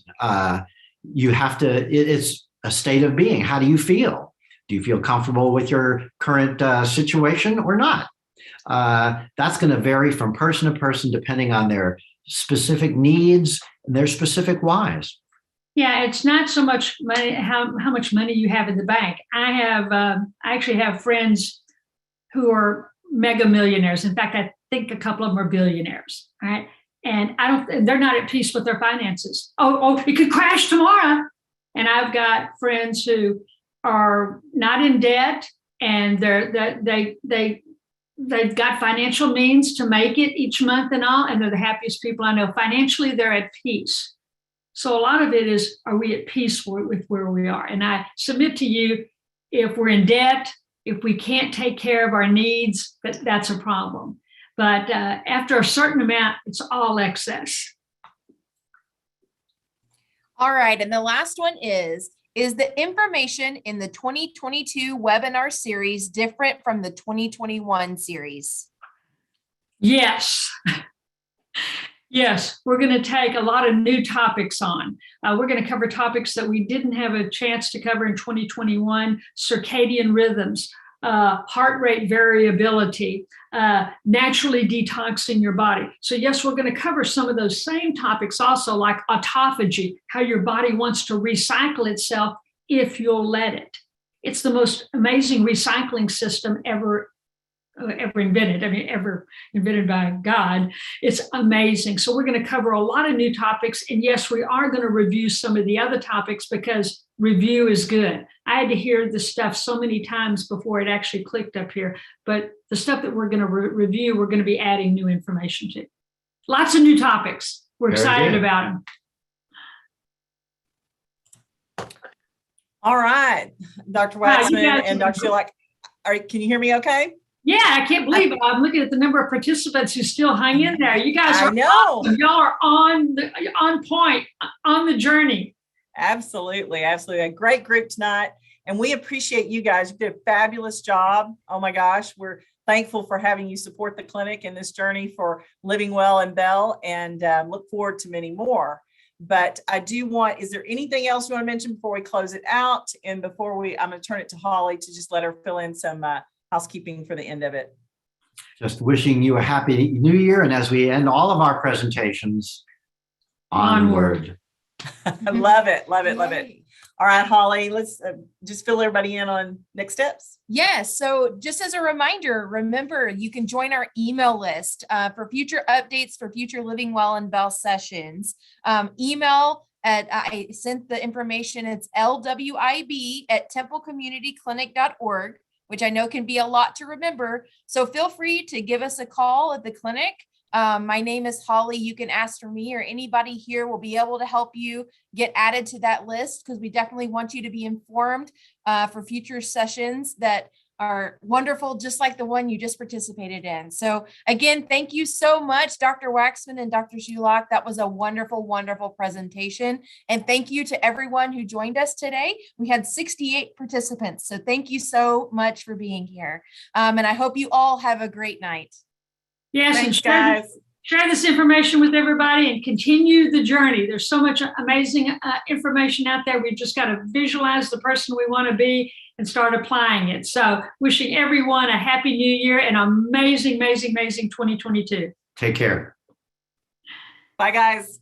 You have to, it's a state of being. How do you feel? Do you feel comfortable with your current situation or not? That's going to vary from person to person depending on their specific needs and their specific whys. Yeah, it's not so much money, how much money you have in the bank. I actually have friends who are mega millionaires. In fact, I think a couple of them are billionaires, right? And they're not at peace with their finances. Oh, it could crash tomorrow. And I've got friends who are not in debt, and they've got financial means to make it each month and all, and they're the happiest people I know. Financially, they're at peace. So a lot of it is, are we at peace with where we are? And I submit to you, if we're in debt, if we can't take care of our needs, that's a problem. But after a certain amount, it's all excess. All right. And the last one is the information in the 2022 webinar series different from the 2021 series? Yes. Yes, we're going to take a lot of new topics on. We're going to cover topics that we didn't have a chance to cover in 2021, circadian rhythms, heart rate variability, naturally detoxing your body. So yes, we're going to cover some of those same topics also, like autophagy, how your body wants to recycle itself if you'll let it. It's the most amazing recycling system ever invented. I mean, ever invented by God. It's amazing. So we're going to cover a lot of new topics. And yes, we are going to review some of the other topics because review is good. I had to hear this stuff so many times before it actually clicked up here. But the stuff that we're going to review, we're going to be adding new information to. Lots of new topics. We're Very excited good. about them. All right, Dr. Wow, you Waxman guys and are- Dr. Sulak. All right, can you hear me okay? Yeah, I can't believe it. I'm looking at the number of participants who still hang in there. You guys I are know. awesome. Y'all are on point, on the journey. Absolutely. Absolutely. A great group tonight. And we appreciate you guys. You did a fabulous job. Oh my gosh. We're thankful for having you support the clinic in this journey for living well in Bell, and look forward to many more. But I do want, is there anything else you want to mention before we close it out? And before I'm going to turn it to Holly to just let her fill in some housekeeping for the end of it. Just wishing you a happy new year. And as we end all of our presentations, onward. I love it. Love it. Love it. All right, Holly, let's just fill everybody in on next steps. Yes. So just as a reminder, remember, you can join our email list for future updates for future Living Well and Bell sessions. Email at, I sent the information, it's lwib@templecommunityclinic.org, which I know can be a lot to remember. So feel free to give us a call at the clinic. My name is Holly. You can ask for me, or anybody here will be able to help you get added to that list, because we definitely want you to be informed for future sessions that are wonderful, just like the one you just participated in. So again, thank you so much, Dr. Waxman and Dr. Sulak. That was a wonderful, wonderful presentation. And thank you to everyone who joined us today. We had 68 participants. So thank you so much for being here. And I hope you all have a great night. Yes, Thanks, and guys. share this information with everybody and continue the journey. There's so much amazing information out there. We've just got to visualize the person we want to be and start applying it. So wishing everyone a happy new year and amazing, amazing, amazing 2022. Take care. Bye, guys.